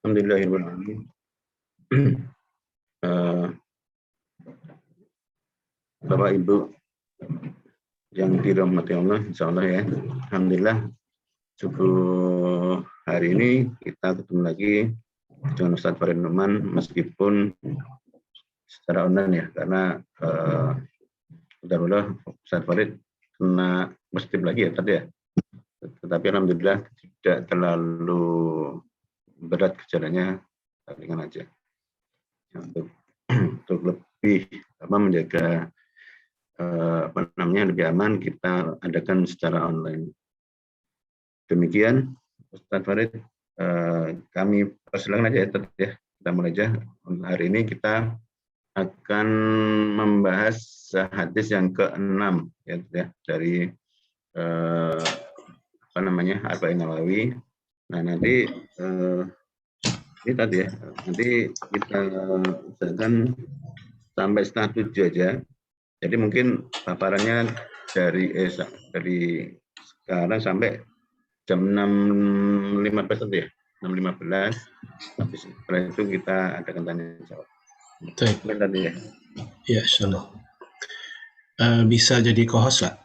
Alhamdulillahirrahmanirrahim. Eh, Bapak Ibu yang dirahmati Allah, insya Allah ya. Alhamdulillah, subuh hari ini kita ketemu lagi dengan Ustadz Farid Numan, meskipun secara online ya, karena Ustadz Farid kena positif lagi ya tadi ya. Tetapi alhamdulillah tidak terlalu berat gejalanya, ringan aja. Untuk lebih menjaga lebih aman, kita adakan secara online. Demikian Ustadz Farid, kami persilakan aja ya, kita mulai aja. Untuk hari ini kita akan membahas hadis yang ke-6 ya, dari Arba'in Nawawi. Nah, nanti ini tadi ya, nanti kita usahakan sampai setengah 7 aja. Jadi mungkin paparannya dari sekarang sampai jam 6.15 tadi ya, 6.15. Habis setelah itu kita adakan tanya jawab. Tadi ya. Ya, insyaallah. Bisa jadi co-host, Pak?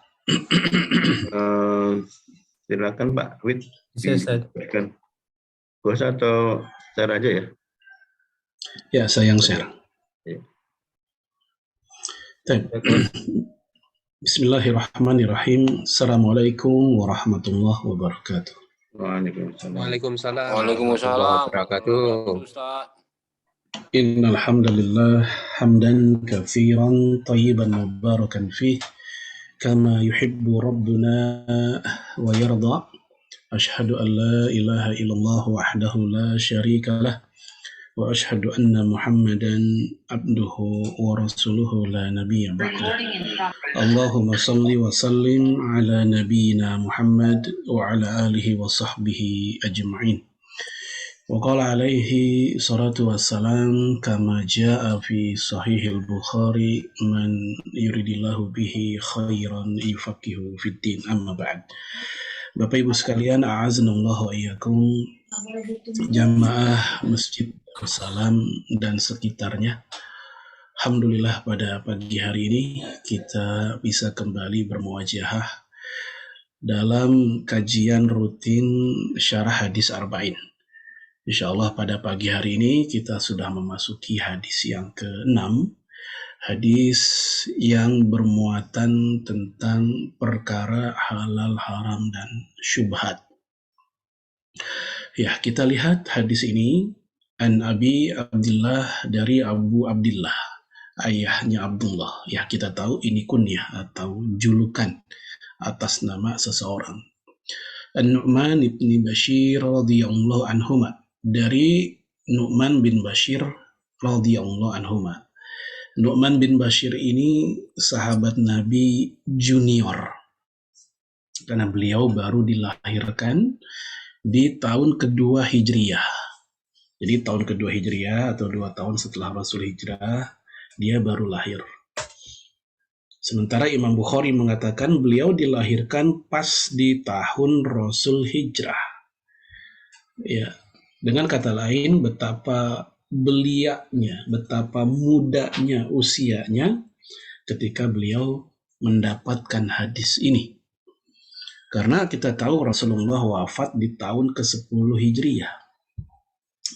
Silakan Pak Wid. Bisa. Co-host atau share aja ya? Ya, saya yang share. Ya. Bismillahirrahmanirrahim. Assalamualaikum warahmatullahi wabarakatuh. Waalaikumsalam. Waalaikumsalam wabarakatuh. Innal hamdalillah hamdan katsiran tayyiban mubarakan fih kama yuhibbu rabbuna wa yarda. Asyhadu an la ilaha illallah wahdahu la syarika lah wa asyhadu anna Muhammadan abduhu wa rasuluhu la nabiyya ba'dah. Allahumma salli wa sallim ala nabiyyina Muhammad wa ala alihi wa sahbihi ajma'in. Wa qala alaihi salatu wassalam kama jaa fi sahihil Bukhari man yuridillahu bihi khairan yufaqihu fid din, amma ba'd. Bapak Ibu sekalian, a'aznallahu wa iyyakum, jamaah Masjid Salam dan sekitarnya. Alhamdulillah pada pagi hari ini kita bisa kembali bermuajahah dalam kajian rutin syarah hadis Arba'in. Insyaallah pada pagi hari ini kita sudah memasuki hadis yang ke-6, hadis yang bermuatan tentang perkara halal, haram, dan syubhat. Ya, kita lihat hadis ini. An Abi Abdillah, dari Abu Abdillah, ayahnya Abdullah. Ya, kita tahu ini kunyah atau julukan atas nama seseorang. An-Nu'man ibn Bashir radhiyallahu anhuma, dari Nu'man bin Bashir radhiyallahu anhuma. Nu'man bin Bashir ini sahabat Nabi junior, karena beliau baru dilahirkan di tahun kedua Hijriyah. Jadi tahun kedua Hijriyah atau 2 tahun setelah Rasul hijrah, dia baru lahir. Sementara Imam Bukhari mengatakan beliau dilahirkan pas di tahun Rasul hijrah. Ya, dengan kata lain, betapa beliaknya, betapa mudanya usianya ketika beliau mendapatkan hadis ini. Karena kita tahu Rasulullah wafat di tahun ke-10 Hijriyah.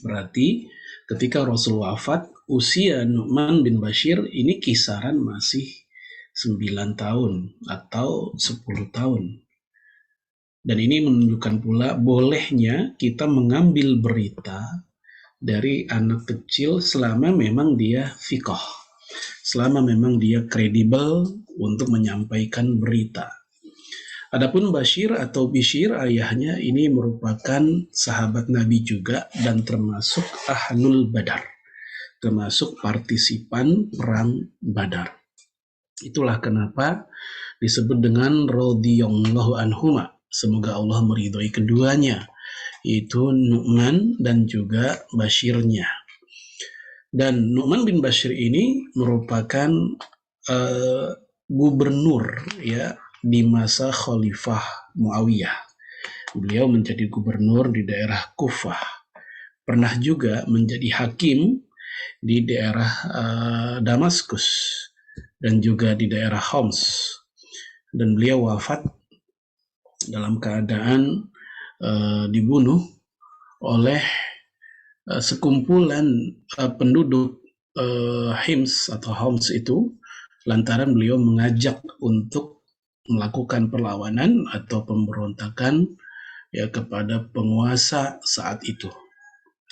Berarti ketika Rasul wafat, usia Nu'man bin Bashir ini kisaran masih 9 tahun atau 10 tahun. Dan ini menunjukkan pula bolehnya kita mengambil berita dari anak kecil selama memang dia thiqah, selama memang dia kredibel untuk menyampaikan berita. Adapun Bashir atau Bishir, ayahnya ini merupakan sahabat Nabi juga dan termasuk Ahlul Badar, termasuk partisipan perang Badar. Itulah kenapa disebut dengan radhiyallahu anhuma. Semoga Allah meridhoi keduanya, yaitu Nu'man dan juga Bashirnya. Dan Nu'man bin Bashir ini merupakan gubernur ya di masa Khalifah Muawiyah. Beliau menjadi gubernur di daerah Kufah pernah juga menjadi hakim di daerah Damaskus dan juga di daerah Homs, dan beliau wafat dalam keadaan dibunuh oleh sekumpulan penduduk Hims atau Homs itu, lantaran beliau mengajak untuk melakukan perlawanan atau pemberontakan ya kepada penguasa saat itu,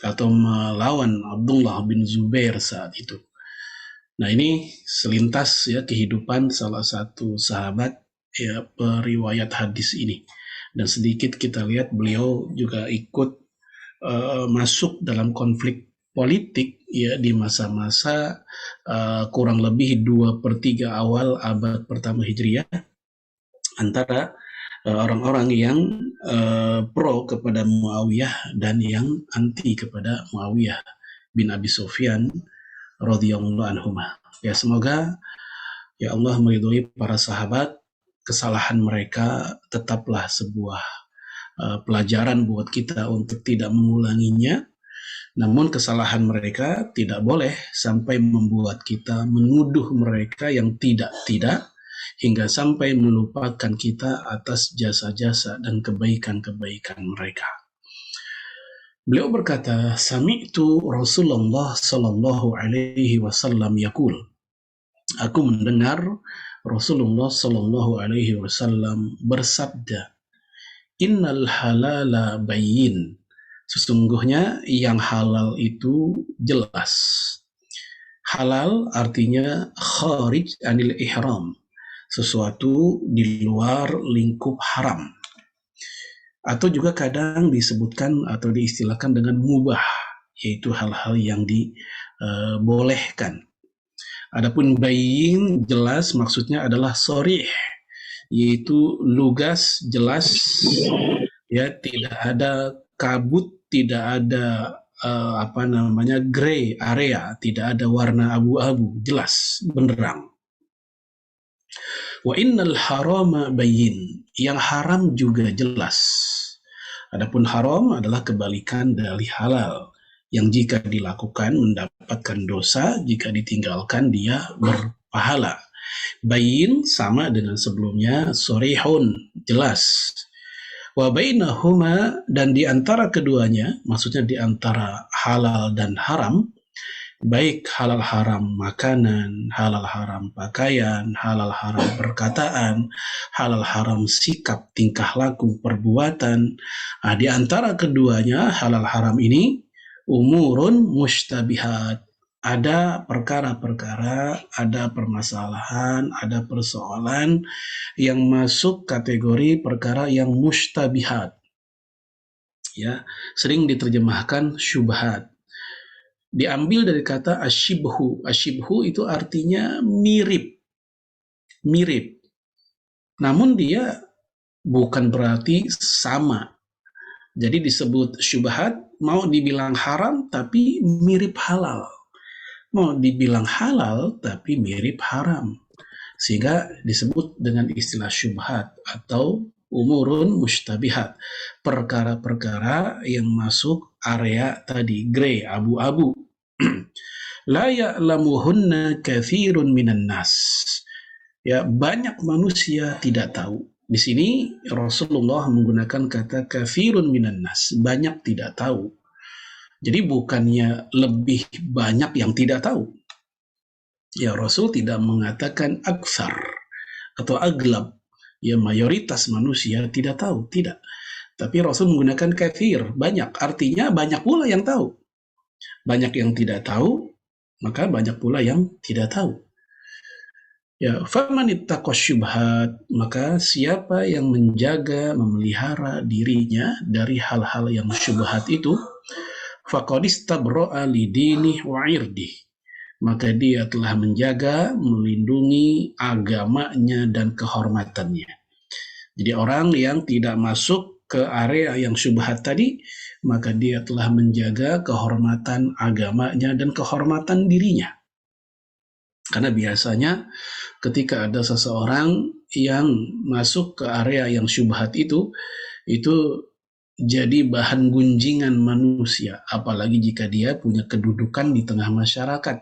atau melawan Abdullah bin Zubair saat itu. Nah, ini selintas ya kehidupan salah satu sahabat ya periwayat hadis ini. Dan sedikit kita lihat beliau juga ikut masuk dalam konflik politik ya di masa-masa kurang lebih 2/3 awal abad pertama Hijriah antara orang-orang yang pro kepada Muawiyah dan yang anti kepada Muawiyah bin Abi Sufyan radhiyallahu anhuma. Ya, semoga ya Allah meridhoi para sahabat, kesalahan mereka tetaplah sebuah pelajaran buat kita untuk tidak mengulanginya. Namun kesalahan mereka tidak boleh sampai membuat kita menuduh mereka yang tidak-tidak, hingga sampai melupakan kita atas jasa-jasa dan kebaikan-kebaikan mereka. Beliau berkata, Sami'tu Rasulullah sallallahu alaihi wasallam yaqul. Aku mendengar Rasulullah sallallahu alaihi wasallam bersabda, Innal halala bayyin. Sesungguhnya yang halal itu jelas. Halal artinya kharij anil ihram, sesuatu di luar lingkup haram. Atau juga kadang disebutkan atau diistilahkan dengan mubah, yaitu hal-hal yang dibolehkan. Adapun bayyin jelas maksudnya adalah sharih, yaitu lugas, jelas, ya, tidak ada kabut, tidak ada gray area, tidak ada warna abu-abu, jelas, benderang. Wa innal harama bayyin, yang haram juga jelas. Adapun haram adalah kebalikan dari halal, yang jika dilakukan mendapatkan dosa, jika ditinggalkan dia berpahala. Bayyin sama dengan sebelumnya, sorihun, jelas. Wa bainahuma, dan di antara keduanya, maksudnya di antara halal dan haram, baik halal haram makanan, halal haram pakaian, halal haram perkataan, halal haram sikap, tingkah laku, perbuatan. Nah, di antara keduanya, halal haram ini, umurun mustabihat. Ada perkara-perkara, ada permasalahan, ada persoalan yang masuk kategori perkara yang mustabihat. Ya, sering diterjemahkan syubhat. Diambil dari kata asyibhu. Asyibhu itu artinya mirip. Mirip. Namun dia bukan berarti sama. Jadi disebut syubhat, mau dibilang haram tapi mirip halal. Mau dibilang halal tapi mirip haram, sehingga disebut dengan istilah syubhat atau umurun mustabihat, perkara-perkara yang masuk area tadi, gray, abu-abu. La ya'lamuhunna katsirun minan nas, ya, banyak manusia tidak tahu. Di sini Rasulullah menggunakan kata katsirun minan nas, banyak tidak tahu. Jadi bukannya lebih banyak yang tidak tahu. Ya, Rasul tidak mengatakan aksar atau aglab, ya, mayoritas manusia tidak tahu, tidak. Tapi Rasul menggunakan katsir, banyak, artinya banyak pula yang tahu. Banyak yang tidak tahu, maka banyak pula yang tidak tahu. Ya, faman ittaqa syubhat, maka siapa yang menjaga, memelihara dirinya dari hal-hal yang syubhat itu, faqad istabra'a lidinih wa irdih, maka dia telah menjaga, melindungi agamanya dan kehormatannya. Jadi orang yang tidak masuk ke area yang syubhat tadi, maka dia telah menjaga kehormatan agamanya dan kehormatan dirinya. Karena biasanya ketika ada seseorang yang masuk ke area yang syubhat itu jadi bahan gunjingan manusia, apalagi jika dia punya kedudukan di tengah masyarakat,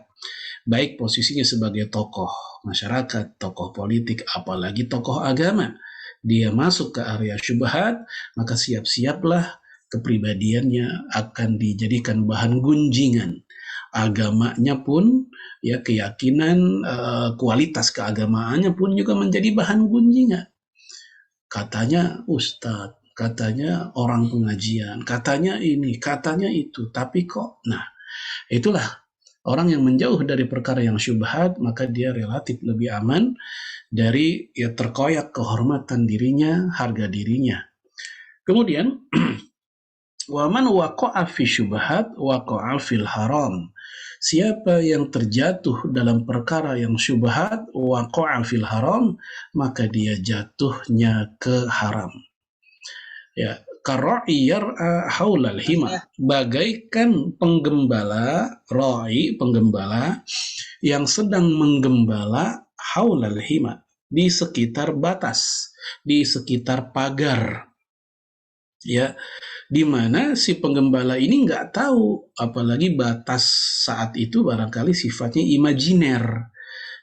baik posisinya sebagai tokoh masyarakat, tokoh politik, apalagi tokoh agama. Dia masuk ke area syubhat, maka siap-siaplah kepribadiannya akan dijadikan bahan gunjingan. Agamanya pun, ya keyakinan, kualitas keagamaannya pun juga menjadi bahan gunjingan. Katanya ustadz, katanya orang pengajian, katanya ini, katanya itu, tapi kok, nah itulah orang yang menjauh dari perkara yang syubhat, maka dia relatif lebih aman dari ya terkoyak kehormatan dirinya, harga dirinya. Kemudian waman waqa'a fi syubhat waqa'a fil haram. Siapa yang terjatuh dalam perkara yang syubhat waqa'a fil haram, maka dia jatuhnya ke haram. Ya, karra'i yar'a haulal hima, bagaikan penggembala, ra'i penggembala yang sedang menggembala haulal hima, di sekitar batas, di sekitar pagar. Ya, di mana si penggembala ini nggak tahu, apalagi batas saat itu barangkali sifatnya imajiner.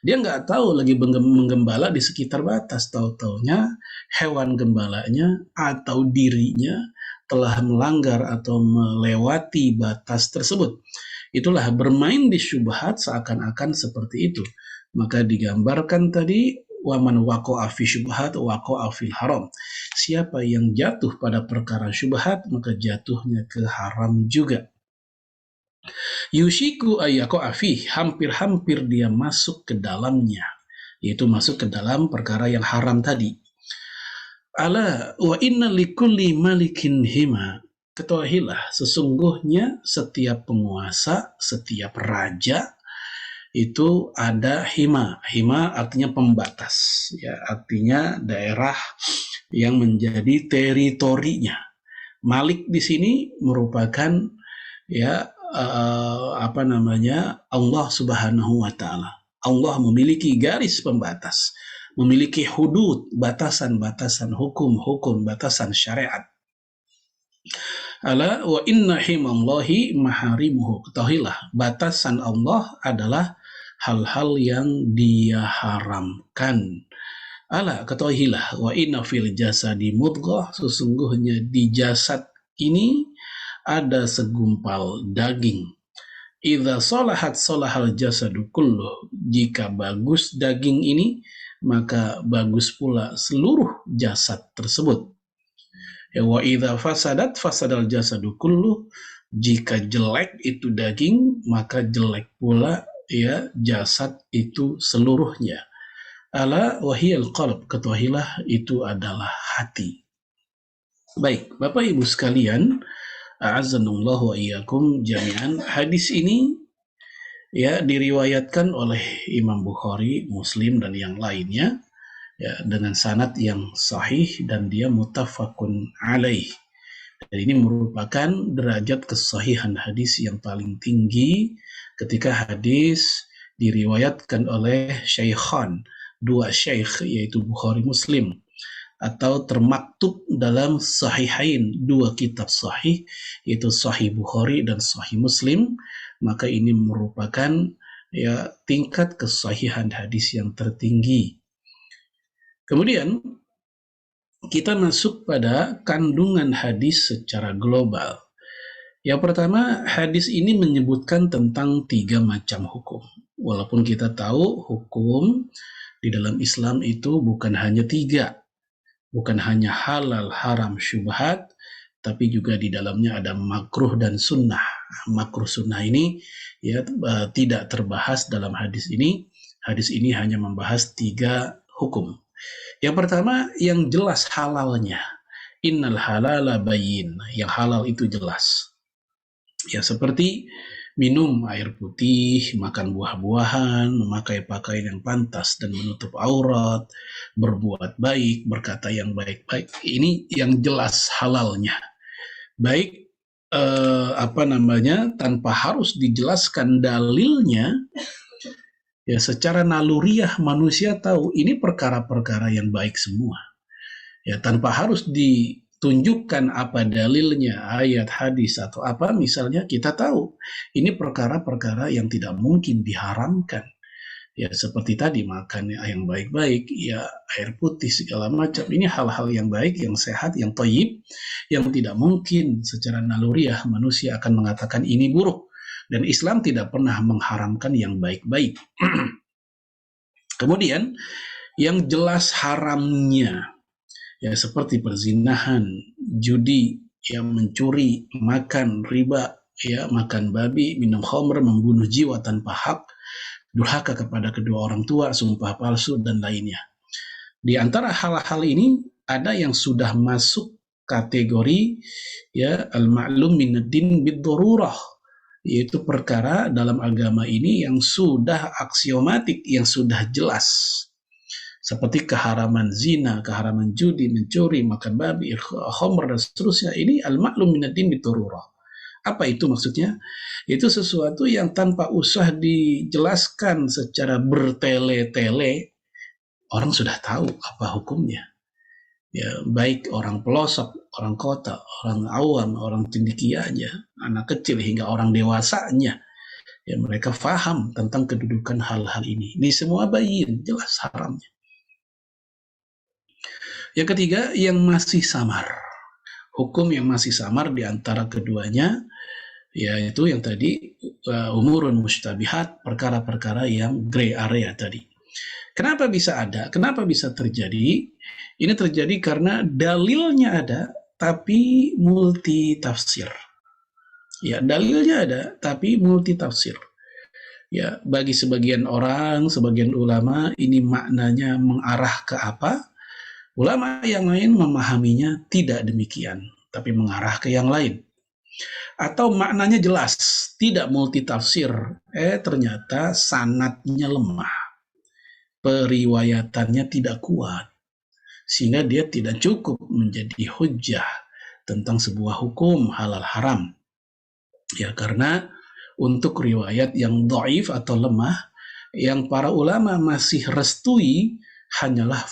Dia nggak tahu lagi menggembala di sekitar batas, tahu-taunya hewan gembalanya atau dirinya telah melanggar atau melewati batas tersebut. Itulah bermain di syubhat seakan-akan seperti itu. Maka digambarkan tadi, waman waqa'a fi syubhat waqa'a fil haram. Siapa yang jatuh pada perkara syubhat, maka jatuhnya ke haram juga. Yushiku ayyaqa'a fi, hampir-hampir dia masuk ke dalamnya, yaitu masuk ke dalam perkara yang haram tadi. Ala wa inna likulli malikin hima, ketahuilah sesungguhnya setiap penguasa, setiap raja itu ada hima. Hima artinya pembatas, ya, artinya daerah yang menjadi teritorinya. Malik di sini merupakan ya Allah Subhanahu wa taala. Allah memiliki garis pembatas, memiliki hudud, batasan-batasan hukum-hukum, batasan syariat. Ala wa inna himallahi maharimuhu, ketahuilah batasan Allah adalah hal-hal yang dia haramkan. Ala, ketahuilah, wa inna fil jasadi mudghah, sesungguhnya di jasad ini ada segumpal daging. Idza salahat salahal jasadu kulluh, jika bagus daging ini, maka bagus pula seluruh jasad tersebut. Ya, wa idza fasadat fasadal jasadu kulluh, jika jelek itu daging, maka jelek pula ya jasad itu seluruhnya. Ala wahiyal qalb, ketahuilah itu adalah hati. Baik, Bapak Ibu sekalian, a'azzanallahu wa iyyakum jami'an. Hadis ini ya diriwayatkan oleh Imam Bukhari, Muslim dan yang lainnya ya dengan sanad yang sahih dan dia muttafaqun alaih. Dan ini merupakan derajat kesahihan hadis yang paling tinggi ketika hadis diriwayatkan oleh syaikhan, dua syaikh yaitu Bukhari Muslim, atau termaktub dalam sahihain, dua kitab sahih yaitu Sahih Bukhari dan Sahih Muslim, maka ini merupakan ya tingkat kesahihan hadis yang tertinggi. Kemudian kita masuk pada kandungan hadis secara global. Yang pertama, hadis ini menyebutkan tentang 3 macam hukum. Walaupun kita tahu hukum di dalam Islam itu bukan hanya 3, bukan hanya halal, haram, syubhat, tapi juga di dalamnya ada makruh dan sunnah. Makruh sunnah ini ya tidak terbahas dalam hadis ini. Hadis ini hanya membahas 3 hukum. Yang pertama, yang jelas halalnya. Innal halala bayyin. Yang halal itu jelas. Ya seperti minum air putih, makan buah-buahan, memakai pakaian yang pantas dan menutup aurat, berbuat baik, berkata yang baik-baik. Ini yang jelas halalnya. Baik tanpa harus dijelaskan dalilnya. Ya secara naluriah manusia tahu ini perkara-perkara yang baik semua. Ya tanpa harus tunjukkan apa dalilnya, ayat, hadis, atau apa, misalnya kita tahu ini perkara-perkara yang tidak mungkin diharamkan. Ya seperti tadi, makan yang baik-baik, ya air putih segala macam. Ini hal-hal yang baik, yang sehat, yang thayyib, yang tidak mungkin secara naluriah manusia akan mengatakan ini buruk. Dan Islam tidak pernah mengharamkan yang baik-baik. Kemudian yang jelas haramnya, ya seperti perzinahan, judi, yang mencuri, makan riba, ya makan babi, minum khamr, membunuh jiwa tanpa hak, durhaka kepada kedua orang tua, sumpah palsu, dan lainnya. Di antara hal-hal ini ada yang sudah masuk kategori ya al-ma'lum minad-din bid-darurah, yaitu perkara dalam agama ini yang sudah aksiomatik, yang sudah jelas. Seperti keharaman zina, keharaman judi, mencuri, makan babi, khamr, dan seterusnya. Ini al-ma'lum minad-din bid-darurah. Apa itu maksudnya? Itu sesuatu yang tanpa usah dijelaskan secara bertele-tele, orang sudah tahu apa hukumnya. Ya, baik orang pelosok, orang kota, orang awam, orang cendekianya, anak kecil hingga orang dewasanya, ya mereka faham tentang kedudukan hal-hal ini. Ini semua bayin, jelas haramnya. Yang ketiga, yang masih samar. Hukum yang masih samar di antara keduanya, yaitu yang tadi umurun mustabihat, perkara-perkara yang gray area tadi. Kenapa bisa ada? Kenapa bisa terjadi? Ini terjadi karena dalilnya ada, tapi multi tafsir. Ya, dalilnya ada, tapi multi tafsir. Ya, bagi sebagian orang, sebagian ulama, ini maknanya mengarah ke apa? Ulama yang lain memahaminya tidak demikian, tapi mengarah ke yang lain. Atau maknanya jelas, tidak multitafsir, ternyata sanadnya lemah, periwayatannya tidak kuat, sehingga dia tidak cukup menjadi hujjah tentang sebuah hukum halal haram. Ya, karena untuk riwayat yang dhaif atau lemah, yang para ulama masih restui hanyalah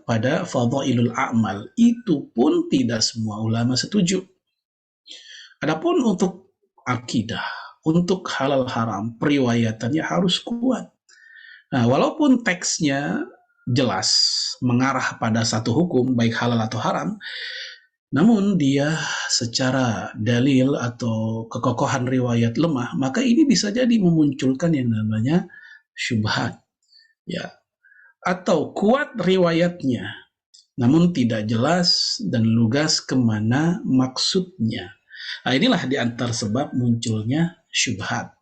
pada fadhailul a'mal. Itu pun tidak semua ulama setuju. Adapun untuk akidah, untuk halal haram, periwayatannya harus kuat. Nah, walaupun teksnya jelas mengarah pada satu hukum, baik halal atau haram, namun dia secara dalil atau kekokohan riwayat lemah, maka ini bisa jadi memunculkan yang namanya syubhat. Ya. Atau kuat riwayatnya, namun tidak jelas dan lugas kemana maksudnya. Nah, inilah di antara sebab munculnya syubhat.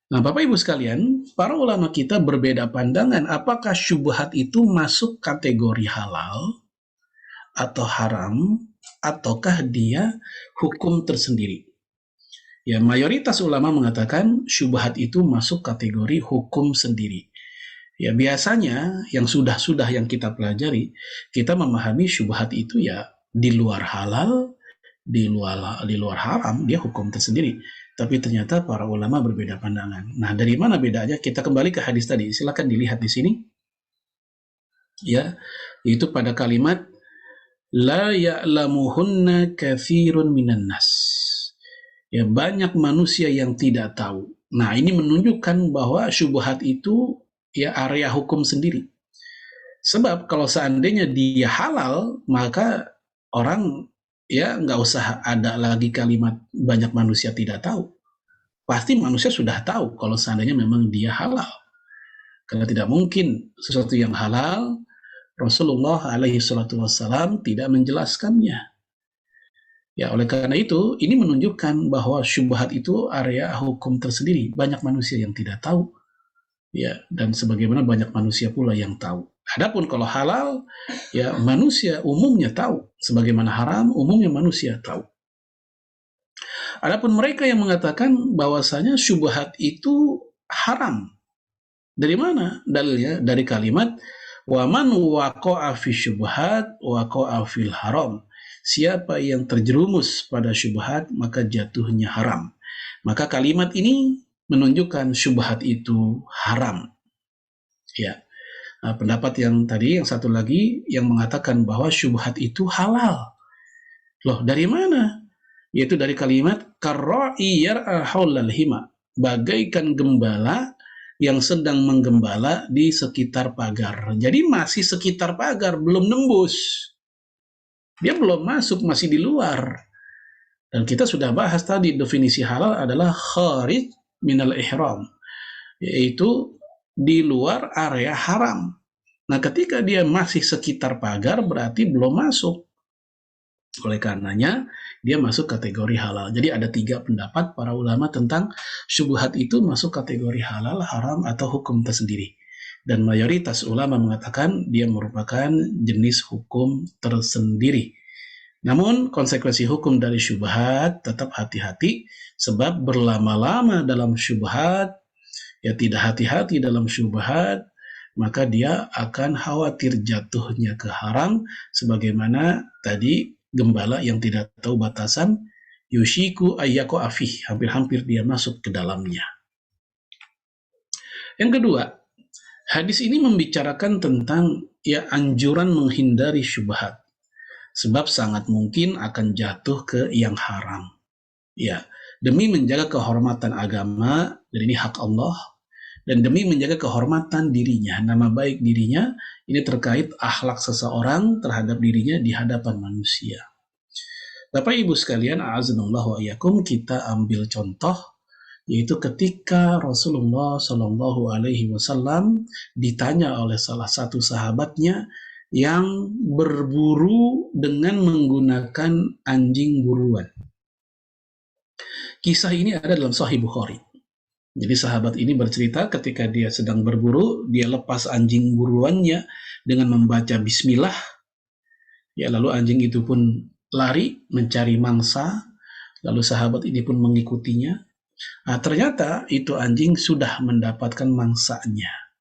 Nah, Bapak Ibu sekalian, para ulama kita berbeda pandangan apakah syubhat itu masuk kategori halal atau haram, ataukah dia hukum tersendiri. Ya, mayoritas ulama mengatakan syubhat itu masuk kategori hukum sendiri. Ya, biasanya yang sudah yang kita pelajari, kita memahami syubhat itu ya di luar halal, di luar haram, dia hukum tersendiri. Tapi ternyata para ulama berbeda pandangan. Nah, dari mana bedanya? Kita kembali ke hadis tadi. Silakan dilihat di sini. Ya, itu pada kalimat la ya'lamuhunna katsirun minan nas. Ya, banyak manusia yang tidak tahu. Nah, ini menunjukkan bahwa syubhat itu ya area hukum sendiri. Sebab kalau seandainya dia halal, maka orang ya nggak usah ada lagi kalimat banyak manusia tidak tahu. Pasti manusia sudah tahu kalau seandainya memang dia halal. Karena tidak mungkin sesuatu yang halal, Rasulullah alaihi salatu wassalam tidak menjelaskannya. Ya, oleh karena itu, ini menunjukkan bahwa syubhat itu area hukum tersendiri. Banyak manusia yang tidak tahu. Ya, dan sebagaimana banyak manusia pula yang tahu. Adapun kalau halal, ya manusia umumnya tahu. Sebagaimana haram, umumnya manusia tahu. Adapun mereka yang mengatakan bahwasanya syubhat itu haram. Dari mana dalilnya? Dari kalimat wa man waqa'a fi syubhat waqa'a fil haram. Siapa yang terjerumus pada syubhat maka jatuhnya haram. Maka kalimat ini menunjukkan syubhat itu haram. Ya. Nah, pendapat yang tadi, yang satu lagi yang mengatakan bahwa syubhat itu halal. Loh, dari mana? Yaitu dari kalimat karra'i yar'a haulal hima, bagaikan gembala yang sedang menggembala di sekitar pagar. Jadi masih sekitar pagar, belum nembus. Dia belum masuk, masih di luar. Dan kita sudah bahas tadi, definisi halal adalah kharij minal ihram, yaitu di luar area haram. Nah, ketika dia masih sekitar pagar, berarti belum masuk. Oleh karenanya, dia masuk kategori halal. Jadi ada 3 pendapat para ulama tentang syubhat itu masuk kategori halal, haram, atau hukum tersendiri. Dan mayoritas ulama mengatakan dia merupakan jenis hukum tersendiri. Namun, konsekuensi hukum dari syubhat tetap hati-hati, sebab berlama-lama dalam syubhat, ya tidak hati-hati dalam syubhat, maka dia akan khawatir jatuhnya ke haram, sebagaimana tadi gembala yang tidak tahu batasan, yushiku ayyako afih, hampir-hampir dia masuk ke dalamnya. Yang kedua, hadis ini membicarakan tentang ya anjuran menghindari syubhat, sebab sangat mungkin akan jatuh ke yang haram. Ya, demi menjaga kehormatan agama, dan ini hak Allah, dan demi menjaga kehormatan dirinya, nama baik dirinya, ini terkait akhlak seseorang terhadap dirinya di hadapan manusia. Bapak Ibu sekalian, a'azanallahu wa iyyakum, kita ambil contoh, yaitu ketika Rasulullah Shallallahu Alaihi Wasallam ditanya oleh salah satu sahabatnya yang berburu dengan menggunakan anjing buruan. Kisah ini ada dalam Sahih Bukhari. Jadi sahabat ini bercerita ketika dia sedang berburu, dia lepas anjing buruannya dengan membaca bismillah. Ya, lalu anjing itu pun lari mencari mangsa, lalu sahabat ini pun mengikutinya. Nah, ternyata itu anjing sudah mendapatkan mangsanya.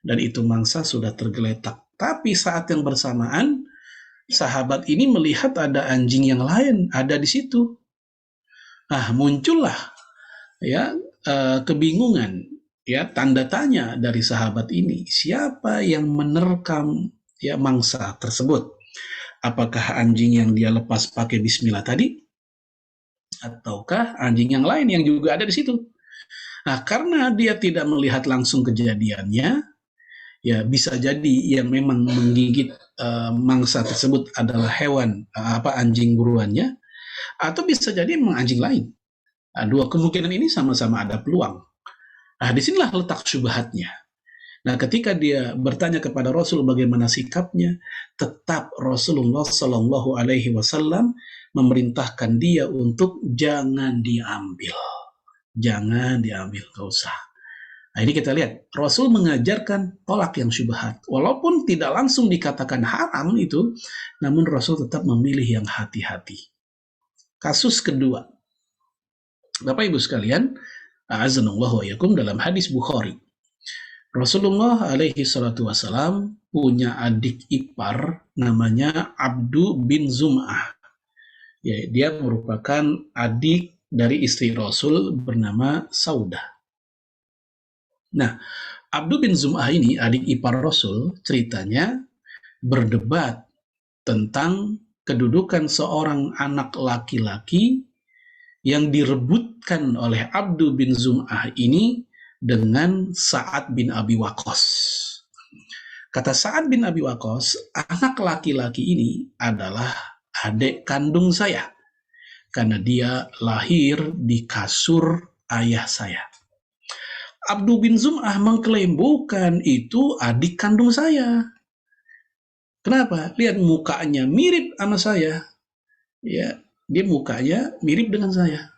Dan itu mangsa sudah tergeletak. Tapi saat yang bersamaan, sahabat ini melihat ada anjing yang lain ada di situ. Nah, muncullah ya kebingungan, ya tanda tanya dari sahabat ini, siapa yang menerkam ya mangsa tersebut? Apakah anjing yang dia lepas pakai bismillah tadi, ataukah anjing yang lain yang juga ada di situ? Nah, karena dia tidak melihat langsung kejadiannya, ya bisa jadi yang memang menggigit mangsa tersebut adalah hewan anjing buruannya, atau bisa jadi memang anjing lain. Nah, 2 kemungkinan ini sama-sama ada peluang. Nah, disinilah letak syubhatnya. Nah, ketika dia bertanya kepada Rasul bagaimana sikapnya, tetap Rasulullah Shallallahu Alaihi Wasallam memerintahkan dia untuk jangan diambil, gak usah. Nah, ini kita lihat, Rasul mengajarkan tolak yang syubhat. Walaupun tidak langsung dikatakan haram itu, namun Rasul tetap memilih yang hati-hati. Kasus kedua, Bapak Ibu sekalian, a'azanallahu wa iyyakum, dalam hadis Bukhari, Rasulullah alaihi salatu wassalam punya adik ipar namanya Abdu bin Zum'ah. Ya, dia merupakan adik dari istri Rasul bernama Saudah. Nah, Abdu bin Zum'ah ini adik ipar Rasul, ceritanya berdebat tentang kedudukan seorang anak laki-laki yang direbutkan oleh Abdu bin Zum'ah ini dengan Sa'ad bin Abi Waqqas. Kata Sa'ad bin Abi Waqqas, anak laki-laki ini adalah adik kandung saya, karena dia lahir di kasur ayah saya. Abdu bin Zum'ah mengklaim bukan, itu adik kandung saya. Kenapa? Lihat mukanya mirip sama saya. Ya, dia mukanya mirip dengan saya.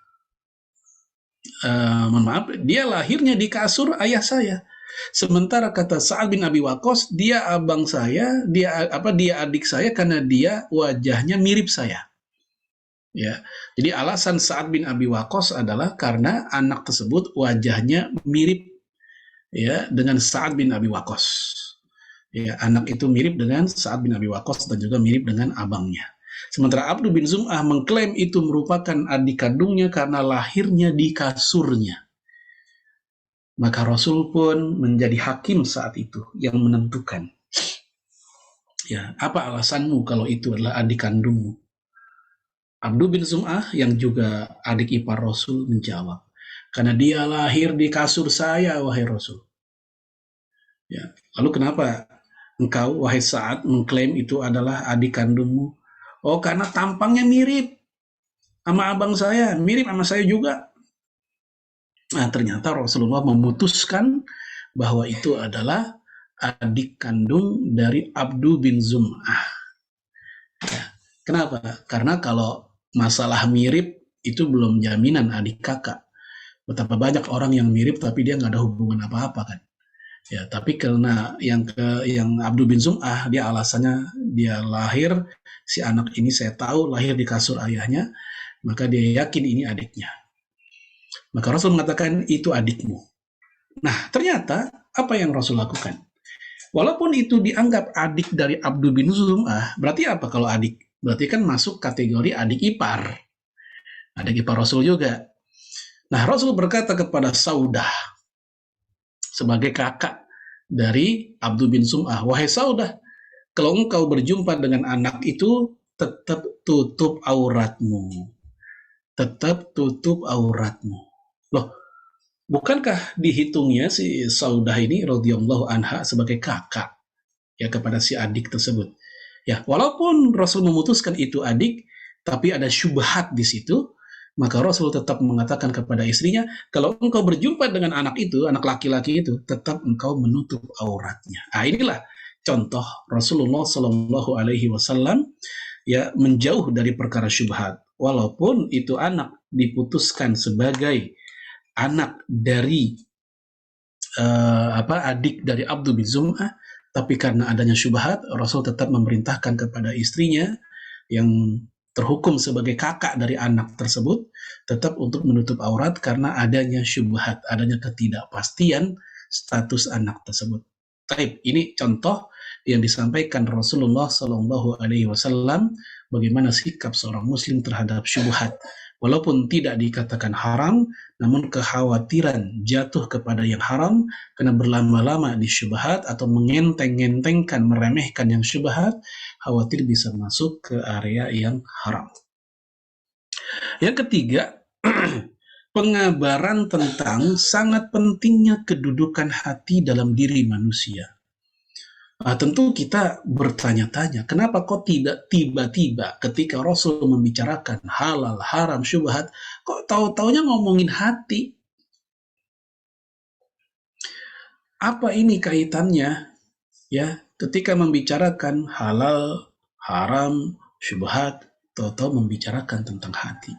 Mohon maaf, dia lahirnya di kasur ayah saya. Sementara kata Sa'ad bin Abi Waqqas, dia abang saya, dia adik saya karena dia wajahnya mirip saya. Ya, jadi alasan Sa'ad bin Abi Waqqas adalah karena anak tersebut wajahnya mirip ya dengan Sa'ad bin Abi Waqqas. Ya, anak itu mirip dengan Sa'ad bin Abi Waqqas dan juga mirip dengan abangnya. Sementara Abdu bin Zum'ah mengklaim itu merupakan adik kandungnya karena lahirnya di kasurnya. Maka Rasul pun menjadi hakim saat itu yang menentukan. Ya, apa alasanmu kalau itu adalah adik kandungmu? Abdu bin Zum'ah yang juga adik ipar Rasul menjawab, karena dia lahir di kasur saya, wahai Rasul. Ya, lalu kenapa engkau, wahai Sa'ad, mengklaim itu adalah adik kandungmu? Oh, karena tampangnya mirip sama abang saya, mirip sama saya juga. Nah, ternyata Rasulullah memutuskan bahwa itu adalah adik kandung dari Abdu bin Zum'ah. Ya, kenapa? Karena kalau masalah mirip itu belum jaminan adik kakak. Betapa banyak orang yang mirip tapi dia nggak ada hubungan apa-apa kan. Ya, tapi karena yang Abdu bin Zum'ah, dia alasannya dia lahir, si anak ini saya tahu lahir di kasur ayahnya, maka dia yakin ini adiknya. Maka Rasul mengatakan itu adikmu. Nah, ternyata apa yang Rasul lakukan? Walaupun itu dianggap adik dari Abdu bin Zum'ah, berarti apa kalau adik? Berarti kan masuk kategori adik ipar. Adik ipar Rasul juga. Nah, Rasul berkata kepada Saudah sebagai kakak dari Abdu bin Zum'ah, wahai Saudah, kalau engkau berjumpa dengan anak itu, tetap tutup auratmu. Tetap tutup auratmu. Loh, bukankah dihitungnya si Saudah ini radhiyallahu anha sebagai kakak ya kepada si adik tersebut? Ya, walaupun Rasul memutuskan itu adik, tapi ada syubhat di situ, maka Rasul tetap mengatakan kepada istrinya, kalau engkau berjumpa dengan anak itu, anak laki-laki itu, tetap engkau menutup auratnya. Nah, inilah contoh Rasulullah Shallallahu Alaihi Wasallam ya menjauh dari perkara syubhat. Walaupun itu anak diputuskan sebagai anak dari adik dari Abdu bin Zum'ah, tapi karena adanya syubhat, Rasul tetap memerintahkan kepada istrinya yang terhukum sebagai kakak dari anak tersebut tetap untuk menutup aurat karena adanya syubhat, adanya ketidakpastian status anak tersebut. Taib, ini contoh yang disampaikan Rasulullah Shallallahu Alaihi Wasallam bagaimana sikap seorang Muslim terhadap syubhat. Walaupun tidak dikatakan haram, namun kekhawatiran jatuh kepada yang haram karena berlama-lama di syubhat atau mengenteng-ngentengkan, meremehkan yang syubhat, khawatir bisa masuk ke area yang haram. Yang ketiga, pengabaran tentang sangat pentingnya kedudukan hati dalam diri manusia. Tentu kita bertanya-tanya, kenapa kok tidak tiba-tiba ketika Rasul membicarakan halal, haram, syubhat, kok tahu-taunya ngomongin hati? Apa ini kaitannya? Ya, ketika membicarakan halal, haram, syubhat, tahu-tahu membicarakan tentang hati.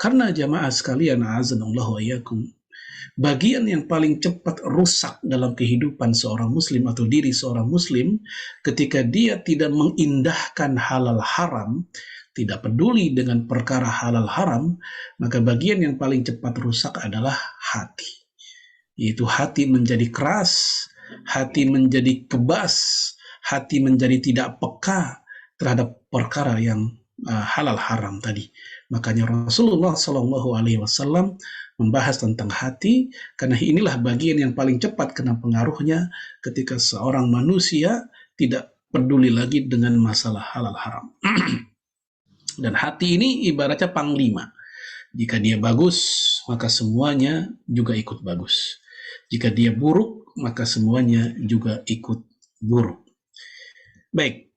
Karena jamaah sekalian, a'azanallahu wa iyyakum, bagian yang paling cepat rusak dalam kehidupan seorang muslim atau diri seorang muslim ketika dia tidak mengindahkan halal haram, tidak peduli dengan perkara halal haram, maka bagian yang paling cepat rusak adalah hati. Yaitu hati menjadi keras, hati menjadi kebas, hati menjadi tidak peka terhadap perkara yang halal haram tadi. Makanya Rasulullah Shallallahu Alaihi Wasallam membahas tentang hati, karena inilah bagian yang paling cepat kena pengaruhnya ketika seorang manusia tidak peduli lagi dengan masalah halal haram. Dan hati ini ibaratnya panglima. Jika dia bagus, maka semuanya juga ikut bagus. Jika dia buruk, maka semuanya juga ikut buruk. Baik,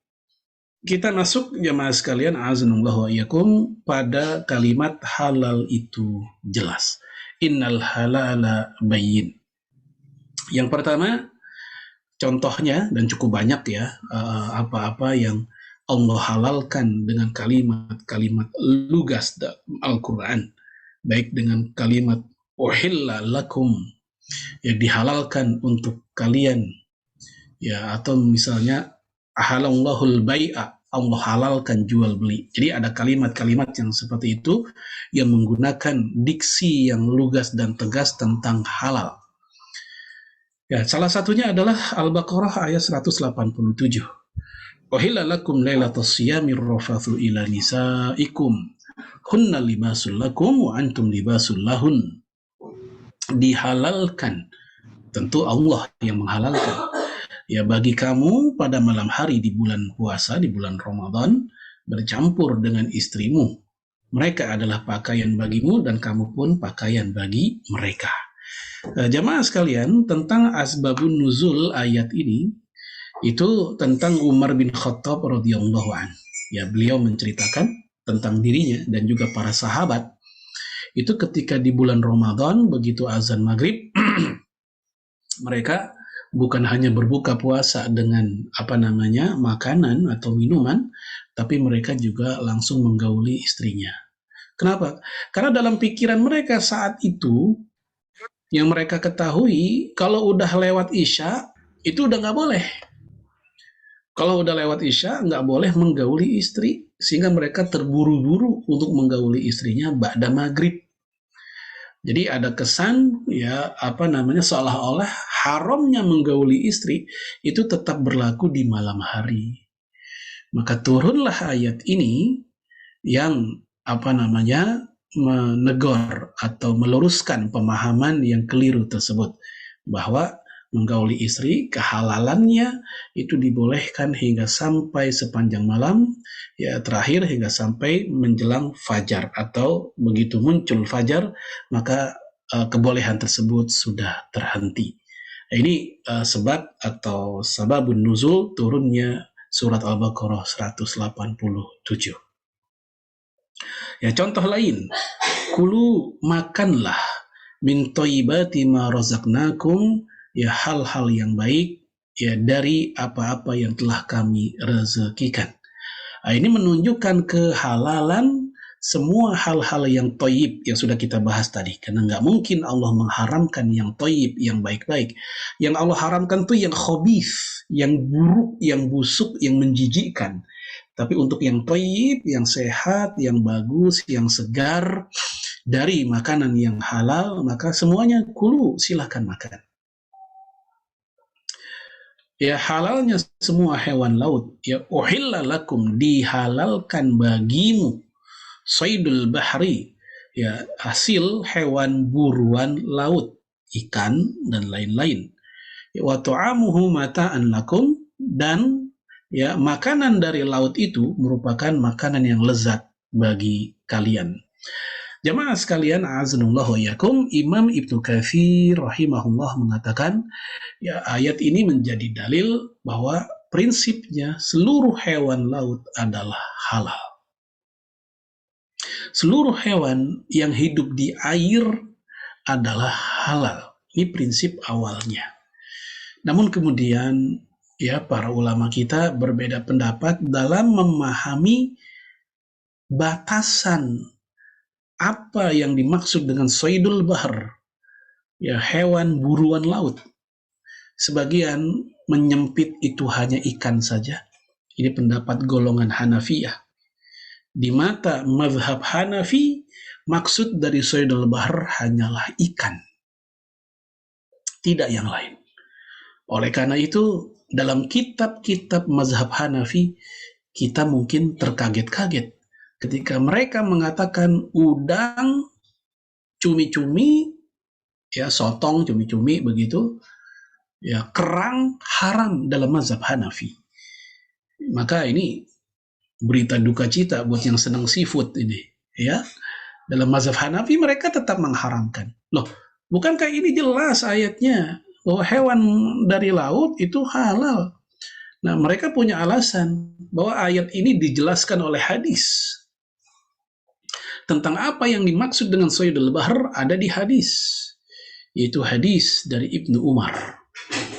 kita masuk jamaah sekalian, azanallahu wa iyyakum, pada kalimat halal itu jelas. Innal halala bayyin. Yang pertama, contohnya dan cukup banyak ya, apa-apa yang Allah halalkan dengan kalimat-kalimat lugas Al-Quran, baik dengan kalimat uhilla lakum, yang dihalalkan untuk kalian, ya, atau misalnya ahalallahul bai'a, Allah halalkan jual beli. Jadi ada kalimat-kalimat yang seperti itu yang menggunakan diksi yang lugas dan tegas tentang halal. Ya, salah satunya adalah Al-Baqarah ayat 187. Uhilla lakum lailatas siyamir rafathu ila nisaikum hunna libasul lakum wa antum libasul lahun. Dihalalkan tentu Allah yang menghalalkan. Ya, bagi kamu pada malam hari di bulan puasa, di bulan Ramadan, bercampur dengan istrimu. Mereka adalah pakaian bagimu dan kamu pun pakaian bagi mereka. Jamaah sekalian, tentang asbabun nuzul ayat ini, itu tentang Umar bin Khattab radhiyallahu anhu. Ya, beliau menceritakan tentang dirinya dan juga para sahabat. Itu ketika di bulan Ramadan, begitu azan maghrib, mereka bukan hanya berbuka puasa dengan makanan atau minuman, tapi mereka juga langsung menggauli istrinya. Kenapa? Karena dalam pikiran mereka saat itu, yang mereka ketahui, kalau udah lewat Isya, itu udah nggak boleh. Kalau udah lewat Isya, nggak boleh menggauli istri, sehingga mereka terburu-buru untuk menggauli istrinya ba'da maghrib. Jadi ada kesan seolah-olah haramnya menggauli istri itu tetap berlaku di malam hari. Maka turunlah ayat ini yang menegur atau meluruskan pemahaman yang keliru tersebut, bahwa menggauli istri kehalalannya itu dibolehkan hingga sampai sepanjang malam, ya terakhir hingga sampai menjelang fajar, atau begitu muncul fajar maka kebolehan tersebut sudah terhenti. Ini sebab atau sababun nuzul turunnya surat Al-Baqarah 187. Ya, contoh lain, kulu makanlah min thayyibati ma razaqnakum, ya hal-hal yang baik ya dari apa-apa yang telah kami rezekikan. Ini menunjukkan kehalalan semua hal-hal yang thayyib yang sudah kita bahas tadi, karena nggak mungkin Allah mengharamkan yang thayyib, yang baik-baik. Yang Allah haramkan tuh yang khabith, yang buruk, yang busuk, yang menjijikkan. Tapi untuk yang thayyib, yang sehat, yang bagus, yang segar dari makanan yang halal, maka semuanya kulu, silahkan makan. Ya, halalnya semua hewan laut, ya uhilla lakum, dihalalkan bagimu, saydul bahri, ya hasil hewan buruan laut, ikan dan lain-lain. Wa ta'amuhu mata'an lakum, dan ya makanan dari laut itu merupakan makanan yang lezat bagi kalian. Jamaah sekalian, a'azanallahu wa iyyakum, Imam Ibnu Katsir rahimahullah mengatakan, ya ayat ini menjadi dalil bahwa prinsipnya seluruh hewan laut adalah halal. Seluruh hewan yang hidup di air adalah halal. Ini prinsip awalnya. Namun kemudian ya para ulama kita berbeda pendapat dalam memahami batasan apa yang dimaksud dengan saydul bahr, ya hewan buruan laut. Sebagian menyempit itu hanya ikan saja. Ini pendapat golongan Hanafiyah. Di mata mazhab Hanafi, maksud dari saydul bahr hanyalah ikan, tidak yang lain. Oleh karena itu, dalam kitab-kitab mazhab Hanafi, kita mungkin terkaget-kaget ketika mereka mengatakan udang, cumi-cumi, ya sotong, cumi-cumi begitu, ya kerang haram dalam mazhab Hanafi. Maka ini berita duka cita buat yang senang seafood ini, ya. Dalam mazhab Hanafi mereka tetap mengharamkan. Loh, bukankah ini jelas ayatnya bahwa hewan dari laut itu halal? Nah, mereka punya alasan bahwa ayat ini dijelaskan oleh hadis. Tentang apa yang dimaksud dengan saydul bahr ada di hadis, yaitu hadis dari Ibnu Umar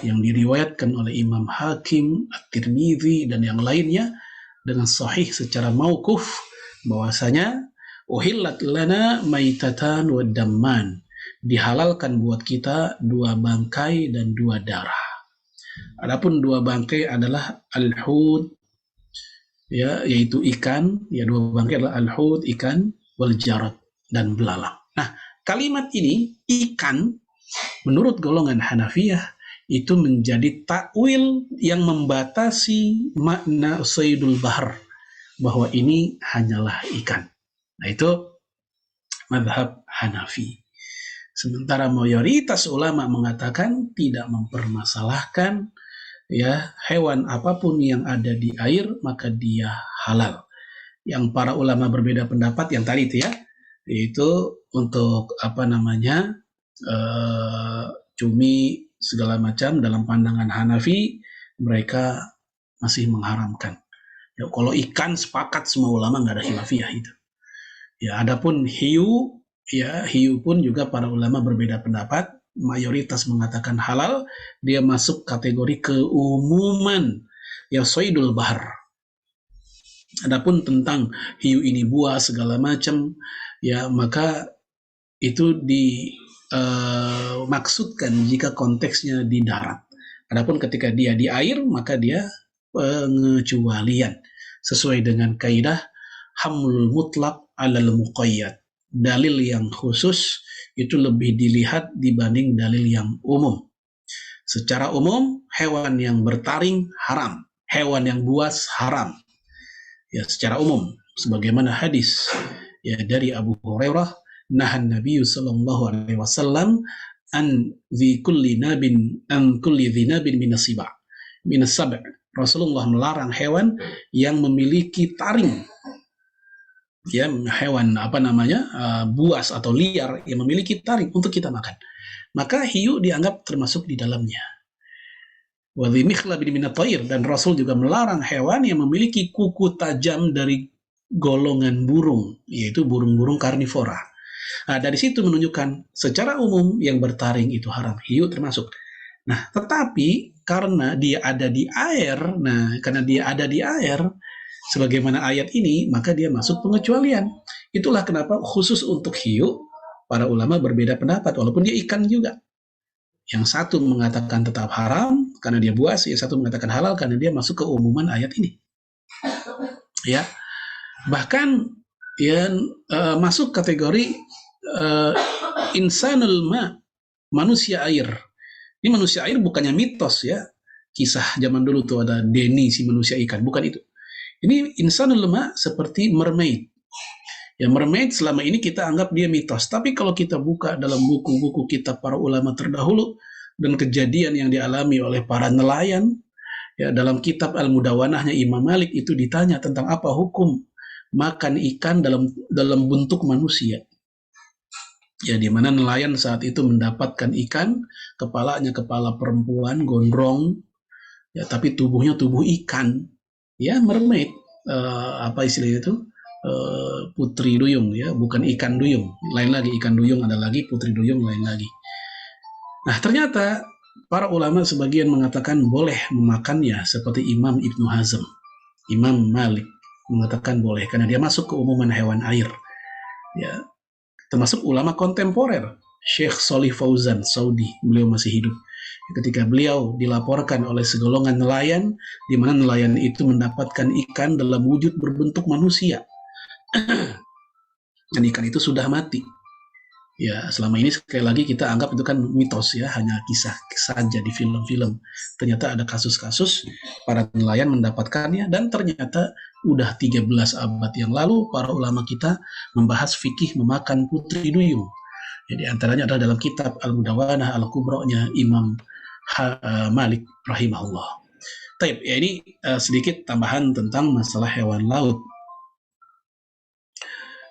yang diriwayatkan oleh Imam Hakim, At-Tirmidzi dan yang lainnya dengan sahih secara mauquf, bahwasanya uhillat lana maitatan wa damman, dihalalkan buat kita 2 bangkai dan 2 darah. Adapun 2 bangkai adalah al-hud, ya yaitu ikan, ya 2 bangkai adalah al-hud, ikan, wal jarad, dan belalang. Nah, kalimat ini ikan menurut golongan Hanafiyah itu menjadi takwil yang membatasi makna saydul bahr, bahwa ini hanyalah ikan. Nah, itu mazhab Hanafi. Sementara mayoritas ulama mengatakan tidak mempermasalahkan ya hewan apapun yang ada di air maka dia halal. Yang para ulama berbeda pendapat yang tadi itu ya, yaitu untuk cumi segala macam dalam pandangan Hanafi mereka masih mengharamkan. Ya, kalau ikan sepakat semua ulama nggak ada khilafiyah itu. Ya, adapun hiu pun juga para ulama berbeda pendapat. Mayoritas mengatakan halal, dia masuk kategori keumuman ya soidul bahar. Adapun tentang hiu ini buah segala macam, ya maka itu dimaksudkan jika konteksnya di darat. Adapun ketika dia di air, maka dia pengecualian sesuai dengan kaidah hamlul mutlak alal muqayyad. Dalil yang khusus itu lebih dilihat dibanding dalil yang umum. Secara umum, hewan yang bertaring haram, hewan yang buas haram. Ya, secara umum, sebagaimana hadis ya dari Abu Hurairah, nahan Nabi sallallahu alaihi wasallam an kulli dhinabin minas sab'. Rasulullah melarang hewan yang memiliki taring. Ya, hewan buas atau liar yang memiliki taring untuk kita makan. Maka hiu dianggap termasuk di dalamnya. Wa dhi mikhlabin minat thair, dan Rasul juga melarang hewan yang memiliki kuku tajam dari golongan burung, yaitu burung-burung karnivora. Nah, dari situ menunjukkan secara umum yang bertaring itu haram, hiu termasuk. Nah, tetapi karena dia ada di air, sebagaimana ayat ini, maka dia masuk pengecualian. Itulah kenapa khusus untuk hiu, para ulama berbeda pendapat, walaupun dia ikan juga. Yang satu mengatakan tetap haram karena dia buas, yang satu mengatakan halal karena dia masuk ke umuman ayat ini. Ya, bahkan masuk kategori insanul ma, manusia air. Ini manusia air bukannya mitos ya, kisah zaman dulu tuh ada Denny si manusia ikan, bukan itu. Ini insanul ma seperti mermaid. Ya, mermaid selama ini kita anggap dia mitos. Tapi kalau kita buka dalam buku-buku kitab para ulama terdahulu dan kejadian yang dialami oleh para nelayan, ya dalam kitab Al-Mudawanahnya Imam Malik itu ditanya tentang apa hukum makan ikan dalam bentuk manusia. Ya, di mana nelayan saat itu mendapatkan ikan, kepalanya kepala perempuan gondrong, ya tapi tubuhnya tubuh ikan. Ya, mermaid, istilahnya itu? Putri duyung ya, bukan ikan duyung, lain lagi. Ikan duyung ada lagi, putri duyung lain lagi. Nah, ternyata para ulama sebagian mengatakan boleh memakannya, seperti Imam Ibnu Hazm. Imam Malik mengatakan boleh karena dia masuk ke umuman hewan air. Ya, termasuk ulama kontemporer, Syekh Shalih Fauzan Saudi, beliau masih hidup. Ketika beliau dilaporkan oleh segolongan nelayan, di mana nelayan itu mendapatkan ikan dalam wujud berbentuk manusia. Dan ikan itu sudah mati. Ya, selama ini sekali lagi kita anggap itu kan mitos ya, hanya kisah saja di film-film. Ternyata ada kasus-kasus para nelayan mendapatkannya, dan ternyata udah 13 abad yang lalu para ulama kita membahas fikih memakan putri duyung. Jadi antaranya adalah dalam kitab Al-Mudawanah Al-Kubra-nya Imam Malik rahimahullah. Taib, ya ini sedikit tambahan tentang masalah hewan laut.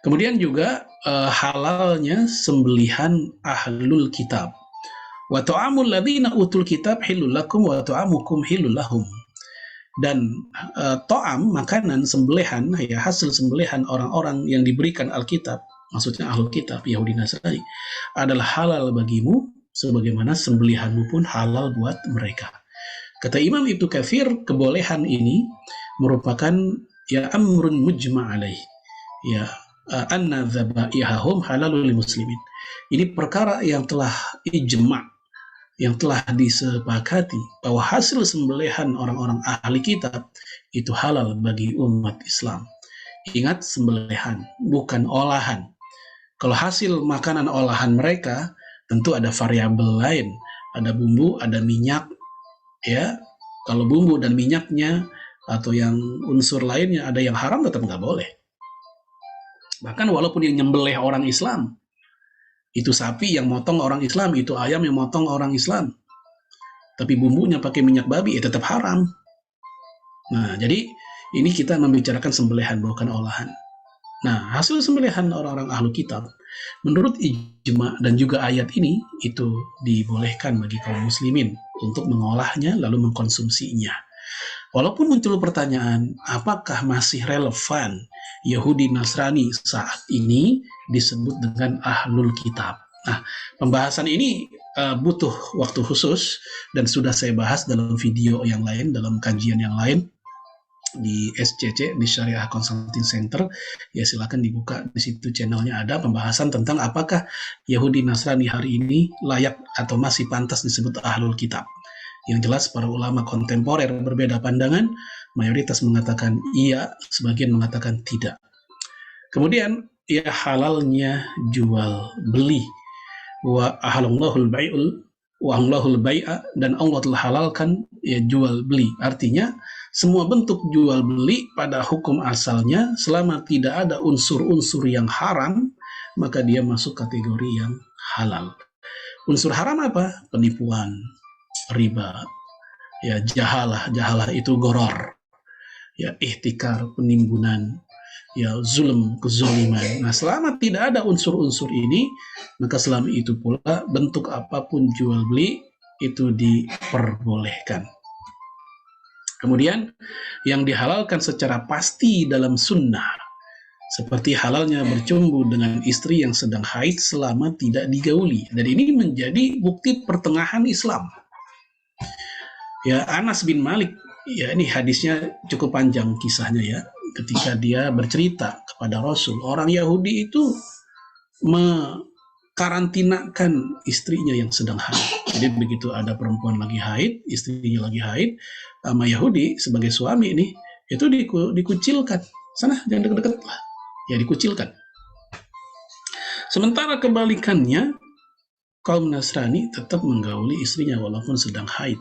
Kemudian juga halalnya sembelihan ahlul kitab. Wa ta'amul ladzina utul kitab hilul lakum wa ta'amukum hilul lahum. Dan ta'am, makanan sembelihan, ya hasil sembelihan orang-orang yang diberikan Alkitab, maksudnya ahlul kitab, Yahudi Nasrani, adalah halal bagimu, sebagaimana sembelihanmu pun halal buat mereka. Kata Imam Ibnu Katsir, kebolehan ini merupakan ya amrun mujma' alaih. Ya, anna dzabaihahum halalul muslimin. Ini perkara yang telah ijma', yang telah disepakati bahwa hasil sembelihan orang-orang ahli kitab itu halal bagi umat Islam. Ingat, sembelihan, bukan olahan. Kalau hasil makanan olahan mereka, tentu ada variabel lain, ada bumbu, ada minyak, ya. Kalau bumbu dan minyaknya atau yang unsur lainnya ada yang haram, tetap nggak boleh. Bahkan walaupun yang nyembelih orang Islam, Itu sapi yang motong orang Islam, itu ayam yang motong orang Islam. Tapi bumbunya pakai minyak babi, tetap haram. Nah, jadi ini kita membicarakan sembelihan, bukan olahan. Nah, hasil sembelihan orang-orang ahlu kitab, menurut ijma dan juga ayat ini, itu dibolehkan bagi kaum muslimin untuk mengolahnya lalu mengkonsumsinya. Walaupun muncul pertanyaan, apakah masih relevan Yahudi Nasrani saat ini disebut dengan ahlul kitab? Nah, pembahasan ini butuh waktu khusus dan sudah saya bahas dalam video yang lain, dalam kajian yang lain di SCC, di Syariah Consulting Center. Ya, silakan dibuka, di situ channelnya ada pembahasan tentang apakah Yahudi Nasrani hari ini layak atau masih pantas disebut ahlul kitab. Yang jelas para ulama kontemporer berbeda pandangan, mayoritas mengatakan iya, sebagian mengatakan tidak. Kemudian ya halalnya jual beli, wa ahalallahul bai'ul wa Allahul bai'a, dan Allah telah halalkan ya jual beli. Artinya semua bentuk jual beli pada hukum asalnya selama tidak ada unsur-unsur yang haram, maka dia masuk kategori yang halal. Unsur haram apa? Penipuan, riba, ya jahalah itu goror, ya ihtikar, penimbunan, ya zulm, kezaliman. Nah, selama tidak ada unsur-unsur ini, maka selama itu pula bentuk apapun jual beli itu diperbolehkan. Kemudian yang dihalalkan secara pasti dalam sunnah, seperti halalnya bercumbu dengan istri yang sedang haid selama tidak digauli. Dan ini menjadi bukti pertengahan Islam. Ya, Anas bin Malik, ya ini hadisnya cukup panjang kisahnya ya. Ketika dia bercerita kepada Rasul, orang Yahudi itu karantinakan istrinya yang sedang haid. Jadi begitu ada perempuan lagi haid, istrinya lagi haid, sama Yahudi sebagai suami ini, itu dikucilkan. Sana, jangan dekat-dekat lah. Ya, dikucilkan. Sementara kebalikannya, kaum Nasrani tetap menggauli istrinya walaupun sedang haid.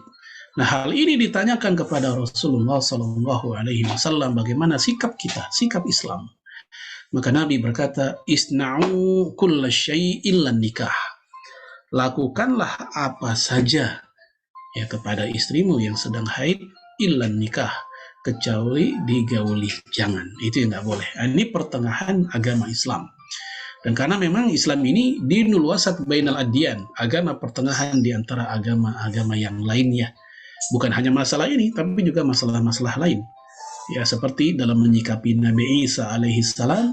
Nah, hal ini ditanyakan kepada Rasulullah SAW, bagaimana sikap kita, sikap Islam. Maka Nabi berkata, isna'u kulla syai' illa nikah. Lakukanlah apa saja ya kepada istrimu yang sedang haid, illa nikah, kecuali digauli, jangan. Itu yang nggak boleh. Ini pertengahan agama Islam. Dan karena memang Islam ini dinul wasat bainal adyan, agama pertengahan di antara agama-agama yang lainnya. Bukan hanya masalah ini, tapi juga masalah-masalah lain. Ya, seperti dalam menyikapi Nabi Isa alaihissalam,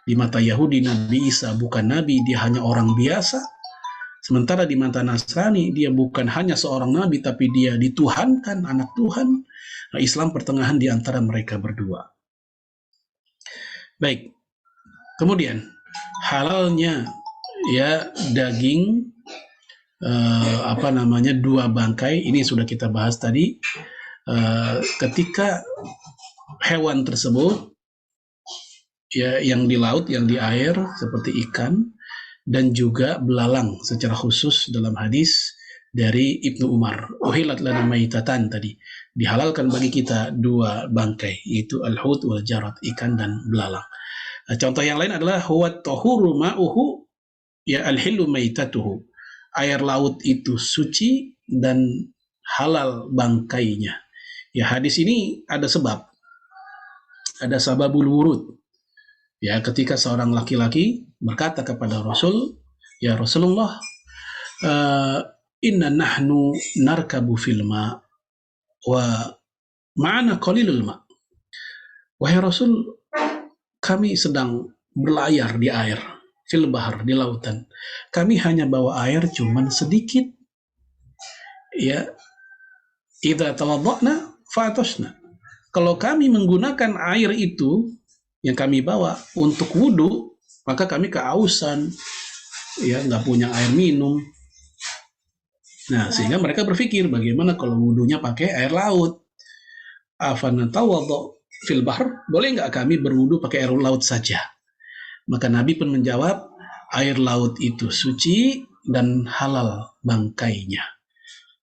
di mata Yahudi Nabi Isa bukan nabi, dia hanya orang biasa. Sementara di mata Nasrani dia bukan hanya seorang nabi, tapi dia dituhankan, anak Tuhan. Nah, Islam pertengahan di antara mereka berdua. Baik. Kemudian halalnya ya daging dua bangkai, ini sudah kita bahas tadi. Ketika hewan tersebut ya yang di laut, yang di air seperti ikan dan juga belalang secara khusus dalam hadis dari Ibnu Umar, uhilat lana maitatan, tadi dihalalkan bagi kita dua bangkai, yaitu al-hut wal jarat, ikan dan belalang. Nah, contoh yang lain adalah huwa tahuru ma'uhu ya al-hillu maitatuhu, air laut itu suci dan halal bangkainya. Ya, hadis ini ada sebab, ada sababul wurud. Ya, ketika seorang laki-laki berkata kepada Rasul, ya Rasulullah, inna nahnu narkabu fil ma wa ma'ana qalilul ma. Wahai Rasul, kami sedang berlayar di air, fil bahar, di lautan. Kami hanya bawa air cuman sedikit. Ya, idza tawadda'na fa'atashna. Kalau kami menggunakan air itu yang kami bawa untuk wudhu, maka kami kehausan, ya nggak punya air minum. Nah, sehingga mereka berpikir bagaimana kalau wudhunya pakai air laut. Afanatawaddo fil bahr, boleh nggak kami berwudhu pakai air laut saja? Maka Nabi pun menjawab, air laut itu suci dan halal bangkainya.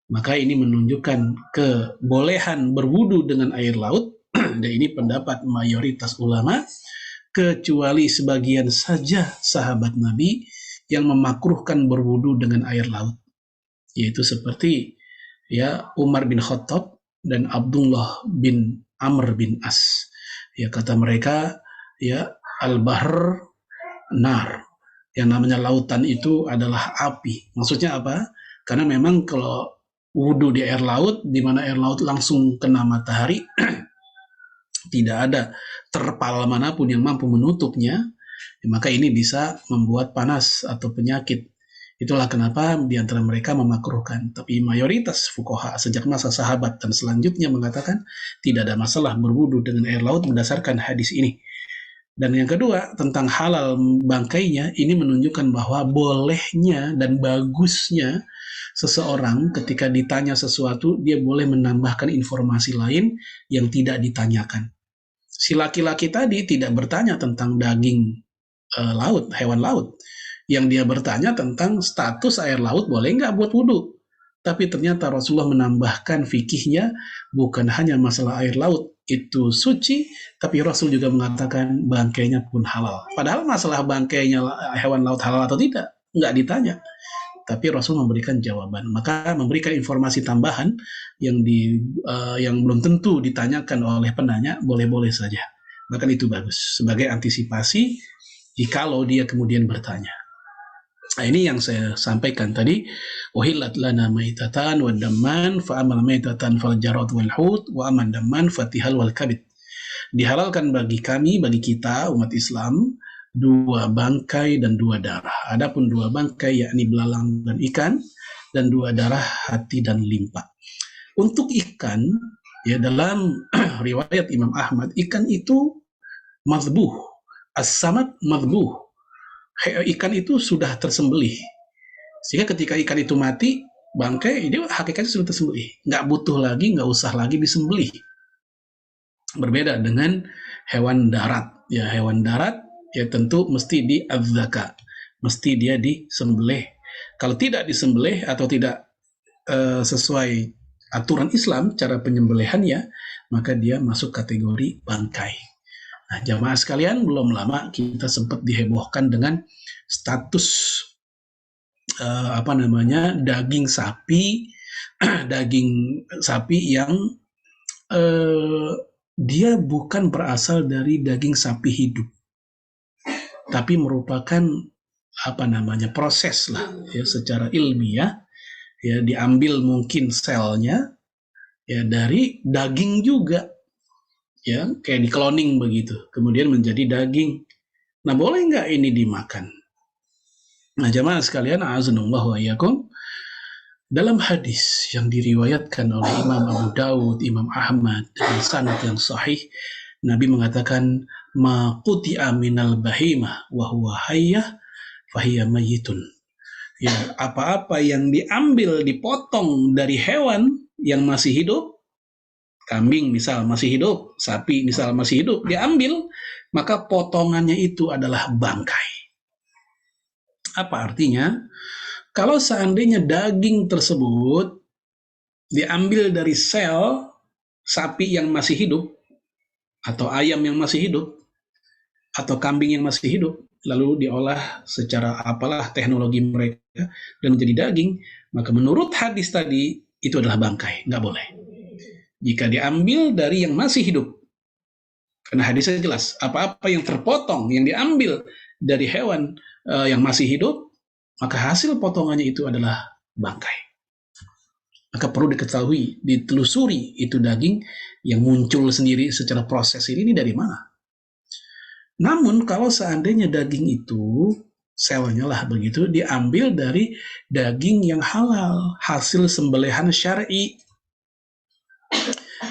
Maka ini menunjukkan kebolehan berwudu dengan air laut, dan ini pendapat mayoritas ulama, kecuali sebagian saja sahabat Nabi yang memakruhkan berwudu dengan air laut, yaitu seperti ya Umar bin Khattab dan Abdullah bin Amr bin As. Ya, kata mereka, ya al-bahr nar, yang namanya lautan itu adalah api. Maksudnya apa? Karena memang kalau wudu di air laut, di mana air laut langsung kena matahari, tidak ada terpal manapun yang mampu menutupnya, maka ini bisa membuat panas atau penyakit. Itulah kenapa di antara mereka memakruhkan. Tapi mayoritas fuqaha sejak masa sahabat dan selanjutnya mengatakan tidak ada masalah berwudu dengan air laut berdasarkan hadis ini. Dan yang kedua, tentang halal bangkainya, ini menunjukkan bahwa bolehnya dan bagusnya seseorang ketika ditanya sesuatu, dia boleh menambahkan informasi lain yang tidak ditanyakan. Si laki-laki tadi tidak bertanya tentang daging laut, hewan laut. Yang dia bertanya tentang status air laut boleh nggak buat wudhu. Tapi ternyata Rasulullah menambahkan fikihnya, bukan hanya masalah air laut itu suci, tapi Rasul juga mengatakan bangkainya pun halal. Padahal masalah bangkainya hewan laut halal atau tidak, nggak ditanya. Tapi Rasul memberikan jawaban. Maka memberikan informasi tambahan yang belum tentu ditanyakan oleh penanya, boleh-boleh saja. Bahkan itu bagus sebagai antisipasi jikalau dia kemudian bertanya. Nah, ini yang saya sampaikan tadi. Uhillat lana maitatan wa damman fa amal maitatan fal jarad wal hut wa aman damman fatihal wal kabid. Dihalalkan bagi kami, bagi kita umat Islam, 2 bangkai dan 2 darah. Adapun 2 bangkai yakni belalang dan ikan, dan 2 darah hati dan limpa. Untuk ikan, ya dalam riwayat Imam Ahmad, ikan itu mazbuh, as-samad mazbuh. Ikan itu sudah tersembelih. Sehingga ketika ikan itu mati, bangkai ini hakikatnya sudah tersembelih. Nggak butuh lagi, nggak usah lagi disembelih. Berbeda dengan hewan darat. Ya, hewan darat ya tentu mesti diadzaka, mesti dia disembelih. Kalau tidak disembelih atau tidak sesuai aturan Islam cara penyembelihannya, maka dia masuk kategori bangkai. Nah, jamaah sekalian, belum lama kita sempat dihebohkan dengan status daging sapi, daging sapi yang dia bukan berasal dari daging sapi hidup, tapi merupakan proses lah ya secara ilmiah, ya diambil mungkin selnya ya dari daging juga, ya kayak di cloning begitu, kemudian menjadi daging. Nah, boleh nggak ini dimakan? Nah, jamaah sekalian, a'azanallahu wa iyyakum, dalam hadis yang diriwayatkan oleh Imam Abu Dawud, Imam Ahmad dengan sanad yang sahih, Nabi mengatakan, ma quti'a minal bahimah wa huwa hayyah fahiya mayyitun. Ya, apa-apa yang diambil, dipotong dari hewan yang masih hidup, kambing misal masih hidup, sapi misal masih hidup, diambil, maka potongannya itu adalah bangkai. Apa artinya? Kalau seandainya daging tersebut diambil dari sel sapi yang masih hidup, atau ayam yang masih hidup, atau kambing yang masih hidup, lalu diolah secara apalah teknologi mereka dan menjadi daging, maka menurut hadis tadi itu adalah bangkai, nggak boleh. Jika diambil dari yang masih hidup, karena hadisnya jelas, apa-apa yang terpotong, yang diambil dari hewan yang masih hidup, maka hasil potongannya itu adalah bangkai. Maka perlu diketahui, ditelusuri itu daging yang muncul sendiri secara proses ini dari mana. Namun kalau seandainya daging itu, selnya lah begitu, diambil dari daging yang halal, hasil sembelihan syar'i.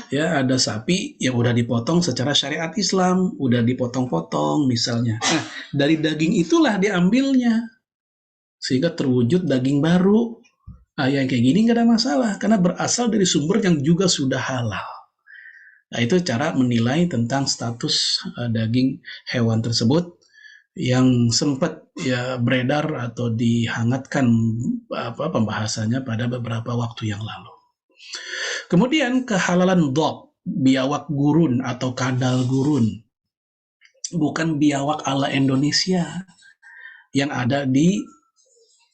Ya, ada sapi yang udah dipotong secara syariat Islam, udah dipotong-potong misalnya. Nah, dari daging itulah diambilnya, sehingga terwujud daging baru. Nah, yang kayak gini nggak ada masalah, karena berasal dari sumber yang juga sudah halal. Nah, itu cara menilai tentang status daging hewan tersebut yang sempat ya beredar atau dihangatkan pembahasannya pada beberapa waktu yang lalu. Kemudian kehalalan dhab, biawak gurun atau kadal gurun. Bukan biawak ala Indonesia yang ada di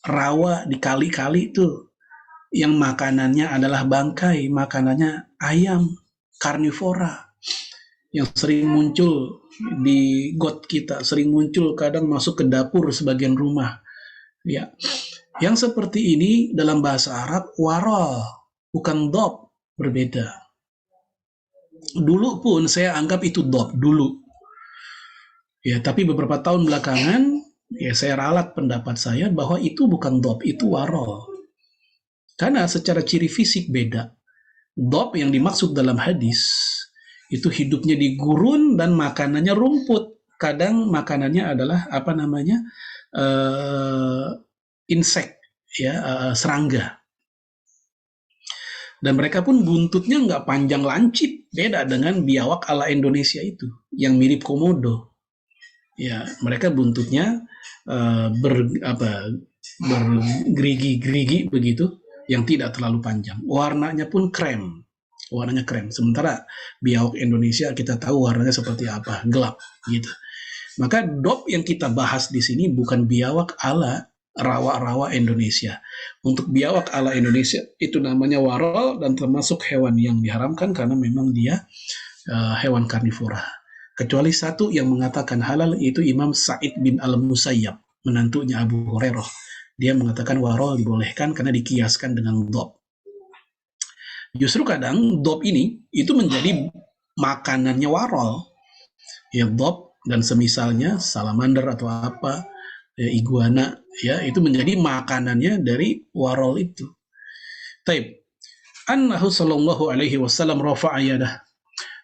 rawa di kali-kali tuh yang makanannya adalah bangkai, makanannya ayam karnivora yang sering muncul di got kita, sering muncul kadang masuk ke dapur sebagian rumah. Ya, yang seperti ini dalam bahasa Arab warol, bukan dob, berbeda. Dulu pun saya anggap itu dob dulu. Ya, tapi beberapa tahun belakangan ya saya ralat pendapat saya bahwa itu bukan dob, itu warol. Karena secara ciri fisik beda. Dob yang dimaksud dalam hadis itu hidupnya di gurun dan makanannya rumput. Kadang makanannya adalah insek, ya, serangga. Dan mereka pun buntutnya nggak panjang lancip, beda dengan biawak ala Indonesia itu yang mirip komodo. Ya, mereka buntutnya bergerigi-gerigi begitu, yang tidak terlalu panjang. Warnanya pun krem. Warnanya krem. Sementara biawak Indonesia kita tahu warnanya seperti apa, gelap gitu. Maka dob yang kita bahas di sini bukan biawak ala rawa-rawa Indonesia. Untuk biawak ala Indonesia itu namanya warol dan termasuk hewan yang diharamkan karena memang dia hewan karnivora. Kecuali satu yang mengatakan halal, itu Imam Sa'id bin Al-Musayyab, menantunya Abu Hurairah. Dia mengatakan warol dibolehkan karena dikiaskan dengan dob. Justru kadang dob ini itu menjadi makanannya warol. Ya, dob dan semisalnya, salamander atau apa, ya, iguana, ya, itu menjadi makanannya dari warol itu. Taib. Annahu sallallahu alaihi wasallam rafa'a yadah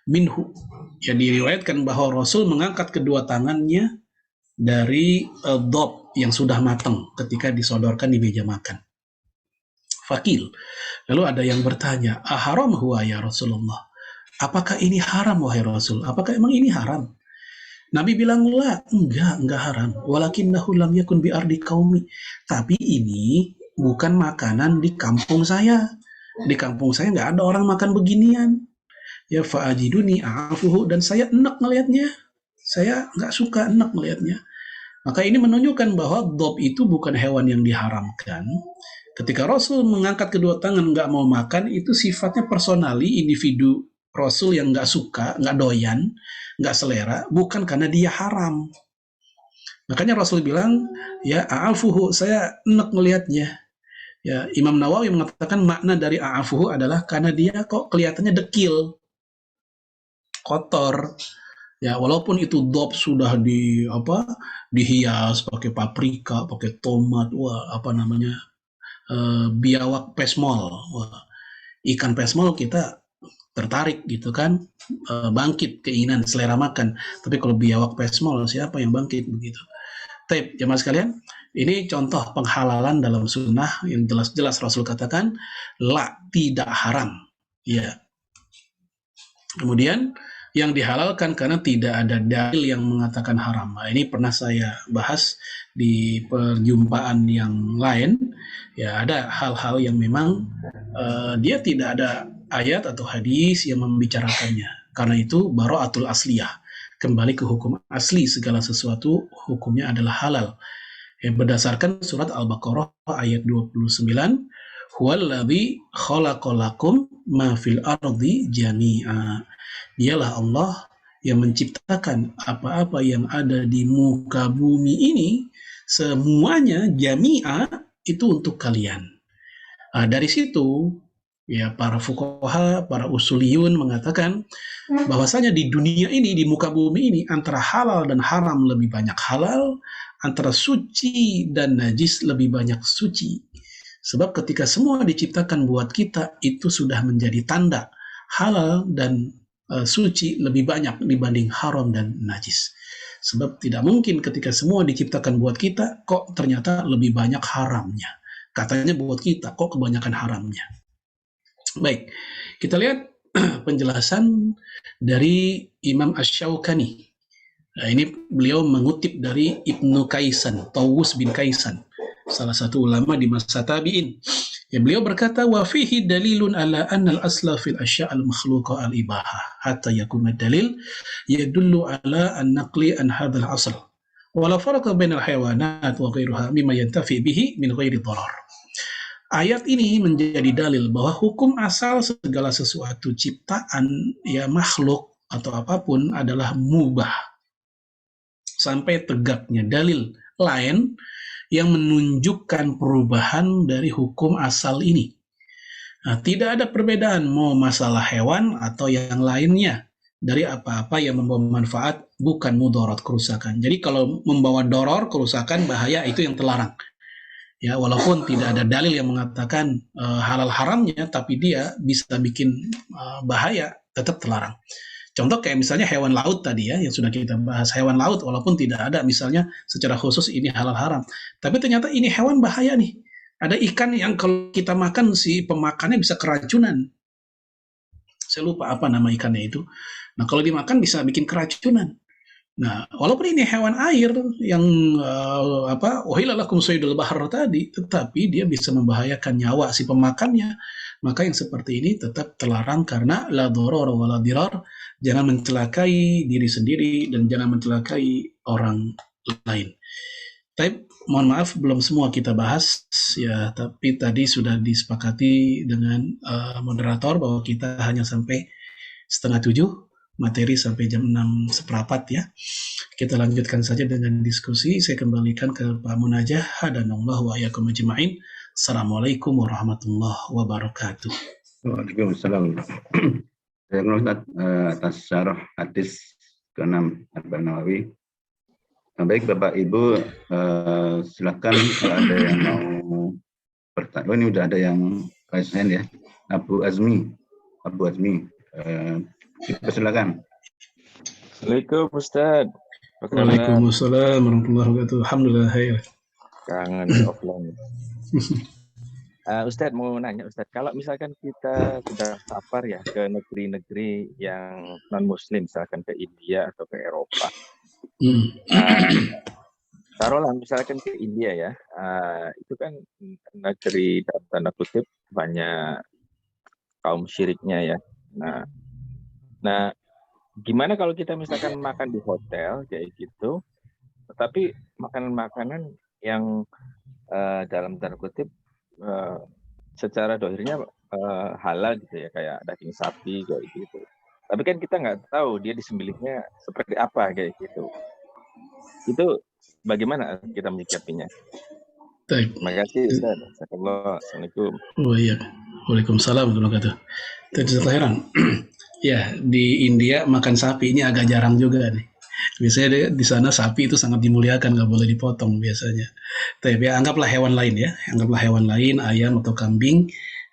minhu. Ya, diriwayatkan bahwa Rasul mengangkat kedua tangannya dari dob yang sudah matang ketika disodorkan di meja makan. Fakil. Lalu ada yang bertanya, aharam huwa ya Rasulullah? Apakah ini haram wahai Rasul? Apakah emang ini haram? Nabi bilang, la, enggak haram. Walakinnahu lam yakun bi ardi qaumi. Tapi ini bukan makanan di kampung saya. Di kampung saya nggak ada orang makan beginian. Ya fa'ajiduni a'afuhu, dan saya enak melihatnya. Saya nggak suka enak melihatnya. Maka ini menunjukkan bahwa dob itu bukan hewan yang diharamkan. Ketika Rasul mengangkat kedua tangan nggak mau makan, itu sifatnya personali, individu Rasul yang nggak suka, nggak doyan, nggak selera, bukan karena dia haram. Makanya Rasul bilang, ya a'afuhu, saya enak melihatnya. Ya, Imam Nawawi mengatakan makna dari a'afuhu adalah karena dia kok kelihatannya dekil, kotor. Ya, walaupun itu dob sudah dihias pakai paprika, pakai tomat, biawak pesmol. Wah, ikan pesmol kita tertarik gitu kan, bangkit keinginan selera makan. Tapi kalau biawak pesmol, siapa yang bangkit begitu? Tapi jemaah sekalian, ini contoh penghalalan dalam sunnah yang jelas-jelas Rasul katakan, la, tidak haram. Ya. Kemudian yang dihalalkan karena tidak ada dalil yang mengatakan haram. Nah, ini pernah saya bahas di perjumpaan yang lain. Ya, ada hal-hal yang memang dia tidak ada ayat atau hadis yang membicarakannya. Karena itu bara'atul asliyah, kembali ke hukum asli, segala sesuatu hukumnya adalah halal. Berdasarkan surat Al-Baqarah ayat 29, huwallazi khalaqalakum ma fil ardi jami'a. Dialah Allah yang menciptakan apa-apa yang ada di muka bumi ini, semuanya jami'a, itu untuk kalian. Nah, dari situ ya para fuqaha, para usuliyun mengatakan bahwasanya di dunia ini, di muka bumi ini, antara halal dan haram lebih banyak halal, antara suci dan najis lebih banyak suci. Sebab ketika semua diciptakan buat kita, itu sudah menjadi tanda halal dan suci lebih banyak dibanding haram dan najis. Sebab tidak mungkin ketika semua diciptakan buat kita, kok ternyata lebih banyak haramnya. Katanya buat kita, kok kebanyakan haramnya. Baik, kita lihat penjelasan dari Imam Asy-Syaukani. Nah, ini beliau mengutip dari Ibnu Kaisan, Tawus bin Kaisan, salah satu ulama di masa tabi'in. Ya, beliau berkata, wa fihi dalilun ala anna al-asla fil asya' al-makhluqa al-ibaha hatta yakuna dalil yadullu ala an-naqli an hadzal asl wala farqa bainal hayawanat wa ghairuha mimma yantafi bihi min ghairi dharar. Ayat ini menjadi dalil bahwa hukum asal segala sesuatu ciptaan ya makhluk atau apapun adalah mubah sampai tegaknya dalil lain yang menunjukkan perubahan dari hukum asal ini. Nah, tidak ada perbedaan mau masalah hewan atau yang lainnya dari apa-apa yang membawa manfaat bukan mudarat kerusakan. Jadi kalau membawa doror kerusakan bahaya itu yang terlarang. Ya, walaupun tidak ada dalil yang mengatakan halal haramnya, tapi dia bisa bikin bahaya, tetap terlarang. Contoh kayak misalnya hewan laut tadi ya, yang sudah kita bahas, hewan laut walaupun tidak ada misalnya secara khusus ini halal haram, tapi ternyata ini hewan bahaya nih. Ada ikan yang kalau kita makan si pemakannya bisa keracunan. Saya lupa apa nama ikannya itu. Nah kalau dimakan bisa bikin keracunan. Nah, walaupun ini hewan air yang uhilla lakum saydul bahr tadi, tetapi dia bisa membahayakan nyawa si pemakannya. Maka yang seperti ini tetap terlarang karena la dharar wa la dirar, jangan mencelakai diri sendiri dan jangan mencelakai orang lain. Tapi mohon maaf belum semua kita bahas ya, tapi tadi sudah disepakati dengan moderator bahwa kita hanya sampai 6:30. Materi sampai jam 6:15 ya. Kita lanjutkan saja dengan diskusi. Saya kembalikan ke Pak Munajah. Hadanallahu wa iyyakum ajma'in. Assalamualaikum warahmatullahi wabarakatuh. Waalaikumsalam. Saya mengucapkan atas syarah hadis ke-6 Arba'in Nawawi. Baik Bapak Ibu, silakan kalau ada yang mau bertanya. Oh, ini udah ada yang raise hand ya. Abu Azmi. Silakan. Assalamualaikum Ustaz. Waalaikumsalam warahmatullahi wabarakatuh. Alhamdulillah. Kangen offline. Ustaz mau nanya Ustaz, kalau misalkan kita sudah safar ya ke negeri-negeri yang non Muslim, misalkan ke India atau ke Eropa, taruhlah misalkan ke India ya, itu kan negeri dalam tanda kutip banyak kaum syiriknya ya. Nah, gimana kalau kita misalkan makan di hotel kayak gitu, tetapi makanan-makanan yang dalam tanda kutip secara dohirnya halal gitu ya, kayak daging sapi kayak gitu. Tapi kan kita nggak tahu dia disembelihnya seperti apa kayak gitu. Itu bagaimana kita menyikapinya? Terima kasih Ustaz. Assalamualaikum. Oh iya. Waalaikumsalam warahmatullahi wabarakatuh. Tadi saya heran. Ya, di India makan sapi ini agak jarang juga nih. Biasanya di sana sapi itu sangat dimuliakan, nggak boleh dipotong biasanya. Tapi ya, anggaplah hewan lain ya, ayam atau kambing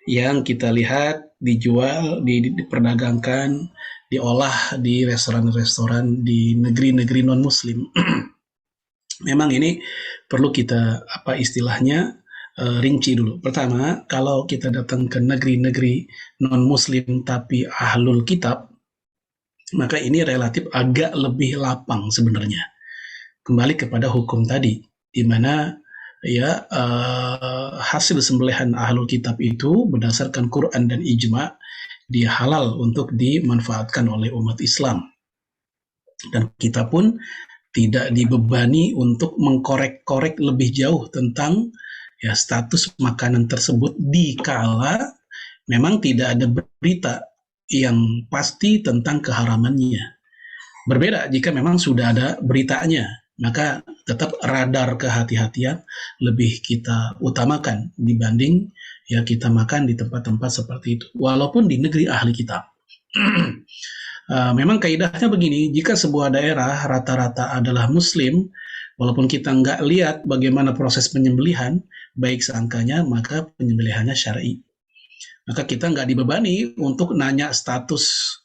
yang kita lihat dijual, diperdagangkan, diolah di restoran-restoran di negeri-negeri non-Muslim. Memang ini perlu kita rinci dulu. Pertama, kalau kita datang ke negeri-negeri non-Muslim tapi ahlul kitab, maka ini relatif agak lebih lapang sebenarnya. Kembali kepada hukum tadi, di mana ya hasil sembelihan ahlul kitab itu berdasarkan Quran dan ijma dia halal untuk dimanfaatkan oleh umat Islam. Dan kita pun tidak dibebani untuk mengkorek-korek lebih jauh tentang ya status makanan tersebut dikala memang tidak ada berita yang pasti tentang keharamannya. Berbeda jika memang sudah ada beritanya, maka tetap radar kehati-hatian lebih kita utamakan dibanding ya kita makan di tempat-tempat seperti itu, walaupun di negeri ahli kitab. Memang kaidahnya begini, jika sebuah daerah rata-rata adalah Muslim, walaupun kita nggak lihat bagaimana proses penyembelihan, baik sangkanya, maka penyembelihannya syar'i. Maka kita nggak dibebani untuk nanya status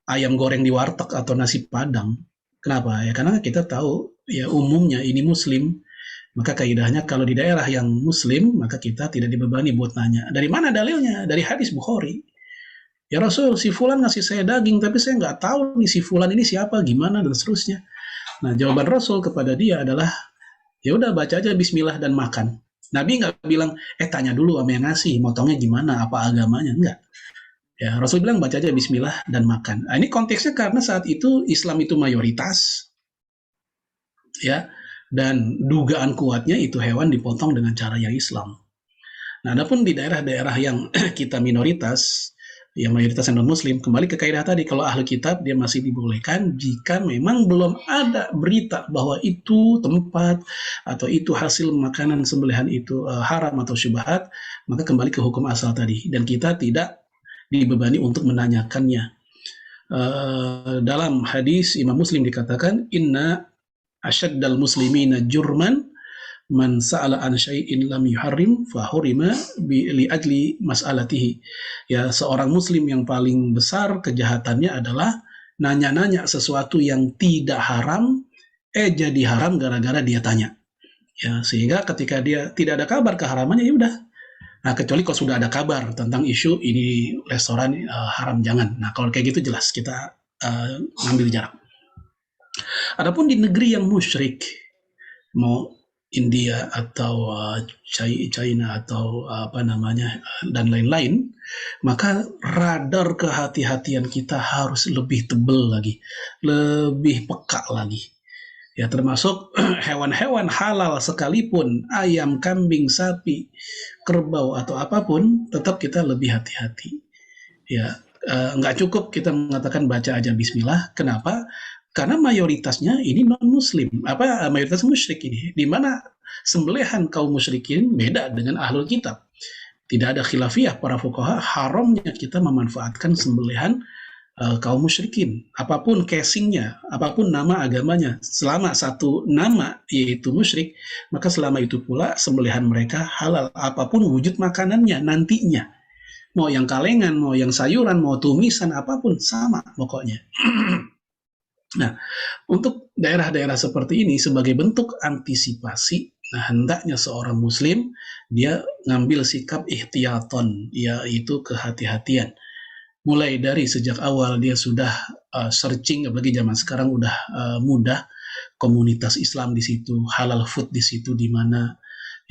ayam goreng di warteg atau nasi padang. Kenapa? Ya karena kita tahu ya umumnya ini Muslim. Maka kaidahnya kalau di daerah yang Muslim, maka kita tidak dibebani buat nanya. Dari mana dalilnya? Dari hadis Bukhari. Ya Rasul, si Fulan ngasih saya daging, tapi saya nggak tahu nih si Fulan ini siapa, gimana, dan seterusnya. Nah, jawaban Rasul kepada dia adalah, ya udah baca aja bismillah dan makan. Nabi nggak bilang, tanya dulu sama yang ngasih, motongnya gimana, apa agamanya, enggak. Ya, Rasul bilang baca aja bismillah dan makan. Nah, ini konteksnya karena saat itu Islam itu mayoritas, ya, dan dugaan kuatnya itu hewan dipotong dengan cara yang Islam. Nah, adapun di daerah-daerah yang kita minoritas, yang mayoritas non-muslim, kembali ke kaidah tadi, kalau ahli kitab dia masih dibolehkan jika memang belum ada berita bahwa itu tempat atau itu hasil makanan sembelihan itu haram atau syubhat, maka kembali ke hukum asal tadi, dan kita tidak dibebani untuk menanyakannya. Dalam hadis Imam Muslim dikatakan, inna asyaddal muslimina jurman man sa'ala an syai'in lam yuharrim fa hurima li ajli mas'alatihi. Ya, seorang muslim yang paling besar kejahatannya adalah nanya-nanya sesuatu yang tidak haram jadi haram gara-gara dia tanya. Ya, sehingga ketika dia tidak ada kabar keharamannya, ya udah. Nah, kecuali kalau sudah ada kabar tentang isu ini restoran haram, jangan. Nah, kalau kayak gitu jelas kita ngambil jarak. Adapun di negeri yang musyrik, mau India atau China atau dan lain-lain, maka radar kehati-hatian kita harus lebih tebal lagi, lebih peka lagi. Ya, termasuk hewan-hewan halal sekalipun, ayam, kambing, sapi, kerbau atau apapun, tetap kita lebih hati-hati. Ya, nggak cukup kita mengatakan baca aja Bismillah. Kenapa? Karena mayoritasnya ini non-muslim, mayoritas musyrik ini, di mana sembelihan kaum musyrikin beda dengan ahlul kitab. Tidak ada khilafiyah para fuqaha haramnya kita memanfaatkan sembelihan kaum musyrikin, apapun casingnya, apapun nama agamanya, selama satu nama yaitu musyrik, maka selama itu pula sembelihan mereka halal, apapun wujud makanannya nantinya. Mau yang kalengan, mau yang sayuran, mau tumisan, apapun sama pokoknya. Nah, untuk daerah-daerah seperti ini sebagai bentuk antisipasi, nah hendaknya seorang muslim dia ngambil sikap ihtiyaton, yaitu kehati-hatian. Mulai dari sejak awal dia sudah searching, apalagi zaman sekarang udah mudah, komunitas Islam di situ, halal food di situ di mana,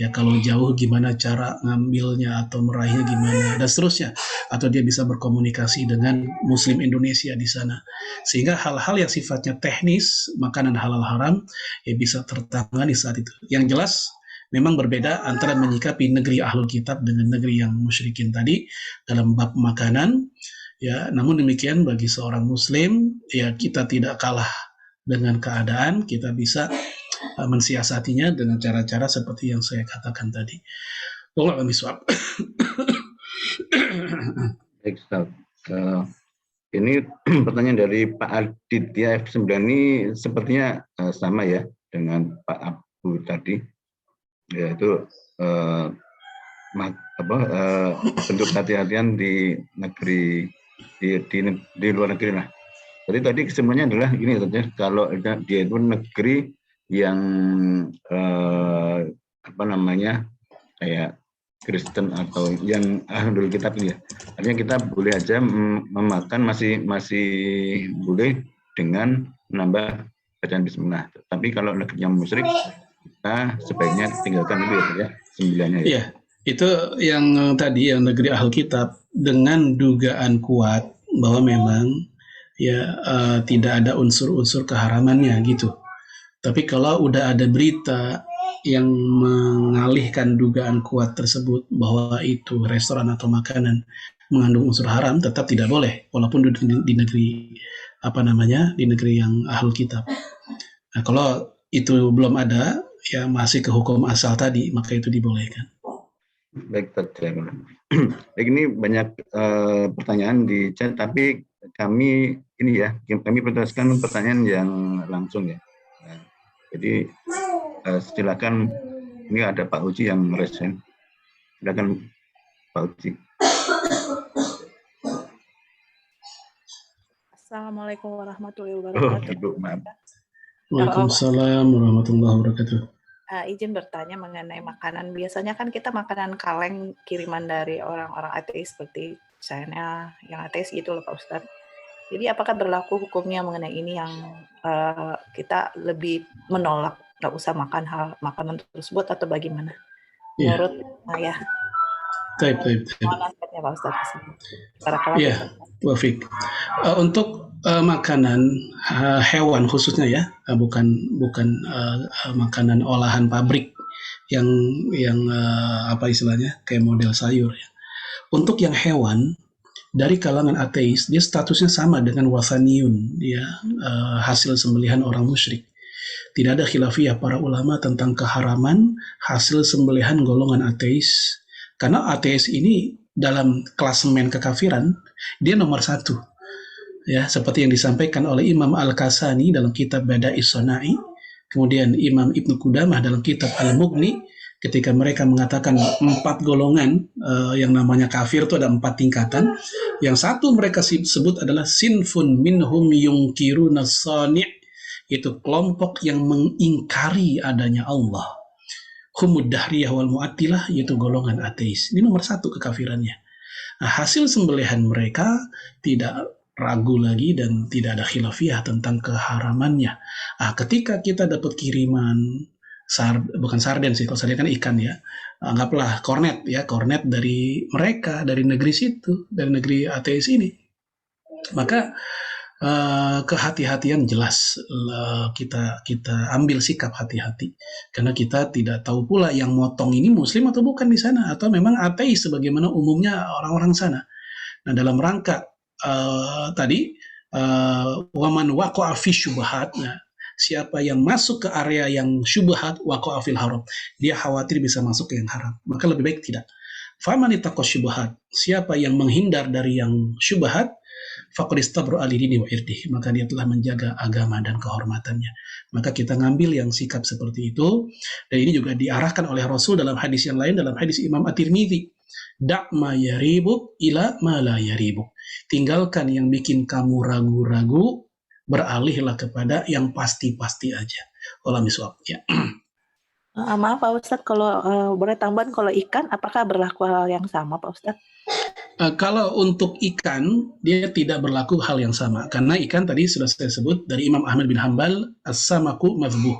ya kalau jauh gimana cara ngambilnya atau meraihnya gimana, dan seterusnya. Atau dia bisa berkomunikasi dengan Muslim Indonesia di sana. Sehingga hal-hal yang sifatnya teknis, makanan halal haram, ya bisa tertangani saat itu. Yang jelas, memang berbeda antara menyikapi negeri ahlul kitab dengan negeri yang musyrikin tadi dalam bab makanan. Ya, namun demikian bagi seorang Muslim, ya kita tidak kalah dengan keadaan, kita bisa mensiasatinya dengan cara-cara seperti yang saya katakan tadi. Wallahu a'lam. Baik, Ustaz. Ini pertanyaan dari Pak Aditya F9 ini sepertinya sama ya dengan Pak Abu tadi, yaitu bentuk hati-hatian di negeri di luar negeri lah. Jadi tadi kesimpulannya adalah ini saja, kalau dia itu negeri yang kayak Kristen atau yang ahlul kitab ya. Artinya kita boleh aja memakan masih boleh dengan menambah bacaan bismillah. Tapi kalau negeri yang musyrik, kita sebaiknya tinggalkan dulu ya sembilannya ya. Iya, itu yang tadi yang negeri ahlul kitab dengan dugaan kuat bahwa memang tidak ada unsur-unsur keharamannya gitu. Tapi kalau udah ada berita yang mengalihkan dugaan kuat tersebut bahwa itu restoran atau makanan mengandung unsur haram, tetap tidak boleh walaupun di negeri di negeri yang ahlul kitab. Nah, kalau itu belum ada, ya masih ke hukum asal tadi, maka itu dibolehkan. Baik, baik, ini banyak pertanyaan di chat, tapi kami berdasarkan pertanyaan yang langsung ya. Nah, jadi silakan, ini ada Pak Uji yang meresen. Silakan Pak Uji. Assalamualaikum warahmatullahi wabarakatuh. Ibu, maaf. Waalaikumsalam warahmatullahi wabarakatuh. Izin bertanya mengenai makanan. Biasanya kan kita makanan kaleng kiriman dari orang-orang ateis seperti China yang ateis gitu loh Pak Ustadz. Jadi apakah berlaku hukumnya mengenai ini yang kita lebih menolak, nggak usah makan makanan tersebut atau bagaimana? Menurut saya. Taib. Mohon nasihatnya Pak Ustadz di sini. Barakallah. Ya, Wafik. Untuk makanan hewan khususnya ya, bukan makanan olahan pabrik yang apa istilahnya kayak model sayur ya. Untuk yang hewan dari kalangan ateis, dia statusnya sama dengan wasaniyun, ya, hasil sembelihan orang musyrik. Tidak ada khilafiyah para ulama tentang keharaman hasil sembelihan golongan ateis, karena ateis ini dalam klasemen kekafiran dia nomor 1, ya, seperti yang disampaikan oleh Imam Al-Kasani dalam kitab Bada'is Sana'i, kemudian Imam Ibnu Qudamah dalam kitab Al-Mughni, ketika mereka mengatakan 4 golongan yang namanya kafir itu ada 4 tingkatan. Yang satu mereka sebut adalah sinfun minhum yungkiruna sani', itu kelompok yang mengingkari adanya Allah. Humud dahriyah wal mu'attilah, yaitu golongan ateis. Ini nomor 1 kekafirannya. Nah, hasil sembelihan mereka tidak ragu lagi dan tidak ada khilafiyah tentang keharamannya. Nah, ketika kita dapat kiriman bukan sarden sih, kalau sarden kan ikan ya, anggaplah kornet ya, kornet dari mereka, dari negeri situ, dari negeri ateis ini, maka kehati-hatian jelas kita ambil sikap hati-hati, karena kita tidak tahu pula yang motong ini muslim atau bukan di sana, atau memang ateis sebagaimana umumnya orang-orang sana. Nah, dalam rangka tadi waman waqa'a fi syubhat, siapa yang masuk ke area yang syubhat waqa'a fil haram, dia khawatir bisa masuk ke yang haram, maka lebih baik tidak. Faman ittaqa syubhat, siapa yang menghindar dari yang syubhat, faqad istabra li dini wa irdihi, maka dia telah menjaga agama dan kehormatannya. Maka kita ngambil yang sikap seperti itu, dan ini juga diarahkan oleh Rasul dalam hadis yang lain, dalam hadis Imam At-Tirmidzi, da' ma yaribuk ila ma la yaribuk, tinggalkan yang bikin kamu ragu-ragu, beralihlah kepada yang pasti-pasti aja. Wallahu a'lam ya. Maaf Pak Ustadz, kalau boleh tambahan, kalau ikan apakah berlaku hal yang sama Pak Ustadz? Kalau untuk ikan, dia tidak berlaku hal yang sama, karena ikan tadi sudah saya sebut dari Imam Ahmad bin Hanbal, as-samaku madhbuh.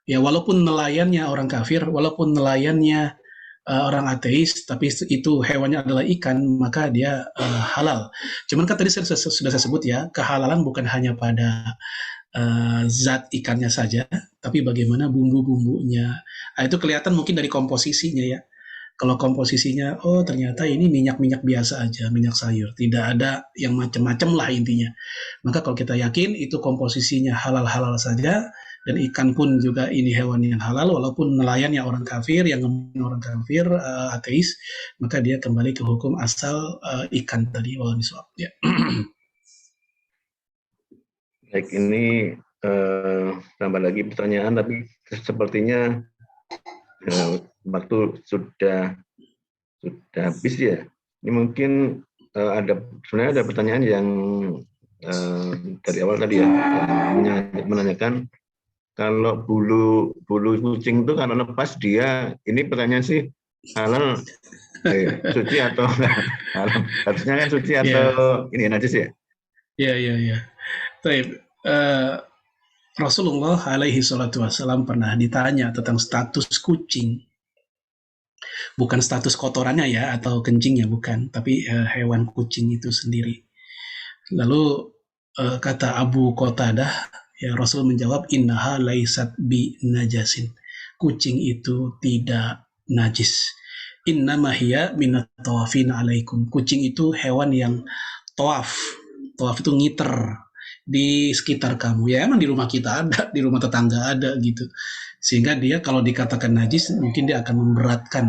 Ya, walaupun nelayannya orang kafir, walaupun nelayannya orang ateis, tapi itu hewannya adalah ikan, maka dia halal. Cuman kan tadi sudah saya sebut ya, kehalalan bukan hanya pada zat ikannya saja, tapi bagaimana bumbu-bumbunya. Nah, itu kelihatan mungkin dari komposisinya ya. Kalau komposisinya, oh ternyata ini minyak-minyak biasa aja, minyak sayur, tidak ada yang macam-macam lah intinya. Maka kalau kita yakin itu komposisinya halal-halal saja, dan ikan pun juga ini hewan yang halal, walaupun nelayan yang orang kafir, yang orang kafir, ateis, maka dia kembali ke hukum asal ikan tadi. Ya. Baik, ini tambah lagi pertanyaan, tapi sepertinya waktu sudah habis ya. Ini mungkin sebenarnya ada pertanyaan yang dari awal tadi ya, yang menanyakan kalau bulu kucing itu kalau lepas dia, ini pertanyaan sih halal suci atau halal? Harusnya kan suci atau ini najis ya? Iya. Baik, Rasulullah alaihi salatu wassalam pernah ditanya tentang status kucing. Bukan status kotorannya ya, atau kencingnya, bukan. Tapi hewan kucing itu sendiri. Lalu kata Abu Qatadah, ya, Rasul menjawab, innaha laisat bi najasin. Kucing itu tidak najis. Innama hiya minat tawafin alaikum. Kucing itu hewan yang tawaf. Tawaf itu ngiter di sekitar kamu. Ya emang di rumah kita ada, di rumah tetangga ada gitu. Sehingga dia kalau dikatakan najis, mungkin dia akan memberatkan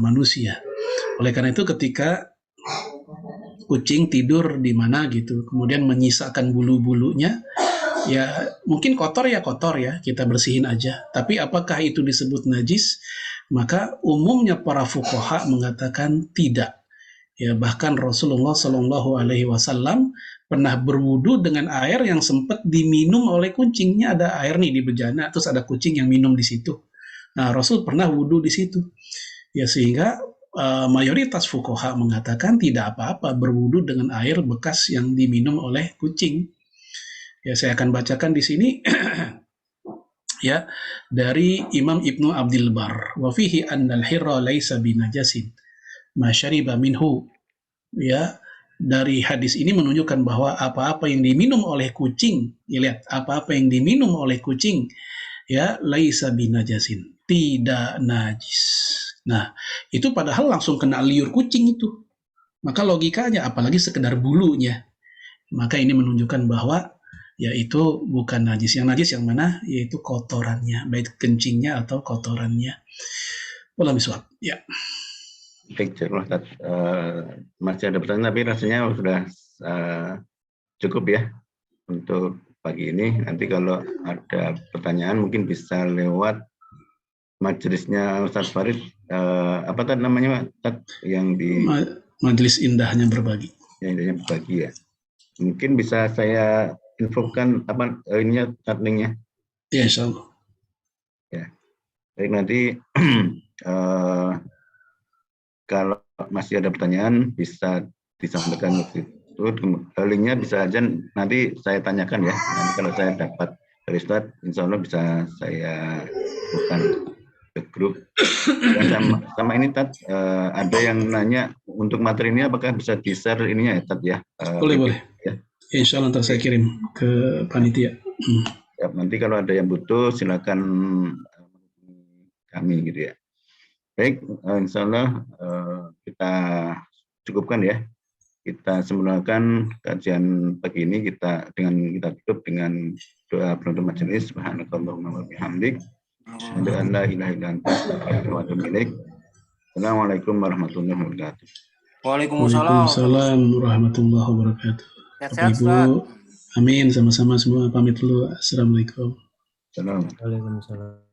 manusia. Oleh karena itu ketika kucing tidur di mana gitu, kemudian menyisakan bulu-bulunya, ya mungkin kotor ya, kita bersihin aja. Tapi apakah itu disebut najis? Maka umumnya para fuqaha mengatakan tidak. Ya, bahkan Rasulullah Shallallahu Alaihi Wasallam pernah berwudu dengan air yang sempat diminum oleh kucingnya. Ada air nih di bejana, terus ada kucing yang minum di situ. Nah, Rasul pernah wudu di situ. Ya, sehingga mayoritas fuqaha mengatakan tidak apa-apa berwudu dengan air bekas yang diminum oleh kucing. Ya, saya akan bacakan di sini Ya, dari Imam Ibnu Abdil Bar, wa fihi annal hirra laisa binajasin ma syariba minhu. Ya, dari hadis ini menunjukkan bahwa apa-apa yang diminum oleh kucing, ya lihat, apa-apa yang diminum oleh kucing, ya, laisa binajasin, tidak najis. Nah, itu padahal langsung kena liur kucing itu. Maka logikanya, apalagi sekedar bulunya, maka ini menunjukkan bahwa yaitu bukan najis. Yang najis yang mana? Yaitu kotorannya, baik kencingnya atau kotorannya. Wallahu a'lam. Ya. Baik, Ustaz. Masih ada pertanyaan, tapi rasanya sudah cukup ya untuk pagi ini. Nanti kalau ada pertanyaan mungkin bisa lewat majelisnya Ustaz Farid. Apa tadi namanya, Ustaz, yang di Majelis Indahnya Berbagi. Yang indahnya berbagi ya. Mungkin bisa saya infokan apa ininya, linknya. Ya, insyaallah. Ya. Baik, nanti kalau masih ada pertanyaan bisa disampaikan waktu itu. Linknya bisa aja nanti saya tanyakan ya. Nanti kalau saya dapat dari Ustaz, insya Allah bisa saya bukan ke grup. Dan sama ini Tat, ada yang nanya untuk materi ini apakah bisa di-share ininya ya Tat ya? Boleh. Ya. Insya Allah nanti saya kirim ke panitia. Ya, nanti kalau ada yang butuh silakan kami gitu ya. Baik, insya Allah kita cukupkan ya. Kita sempurnakan kajian pagi ini kita tutup dengan doa penutup majelis. Subhanakallahumma wa bihamdik. Asyhadu an la ilaha illa anta astaghfiruka wa atubu ilaik. Assalamualaikum warahmatullahi wabarakatuh. Waalaikumsalam warahmatullahi wabarakatuh. Bapak Ibu, amin, sama-sama semua pamit dulu. Assalamualaikum. Salam. Waalaikumsalam.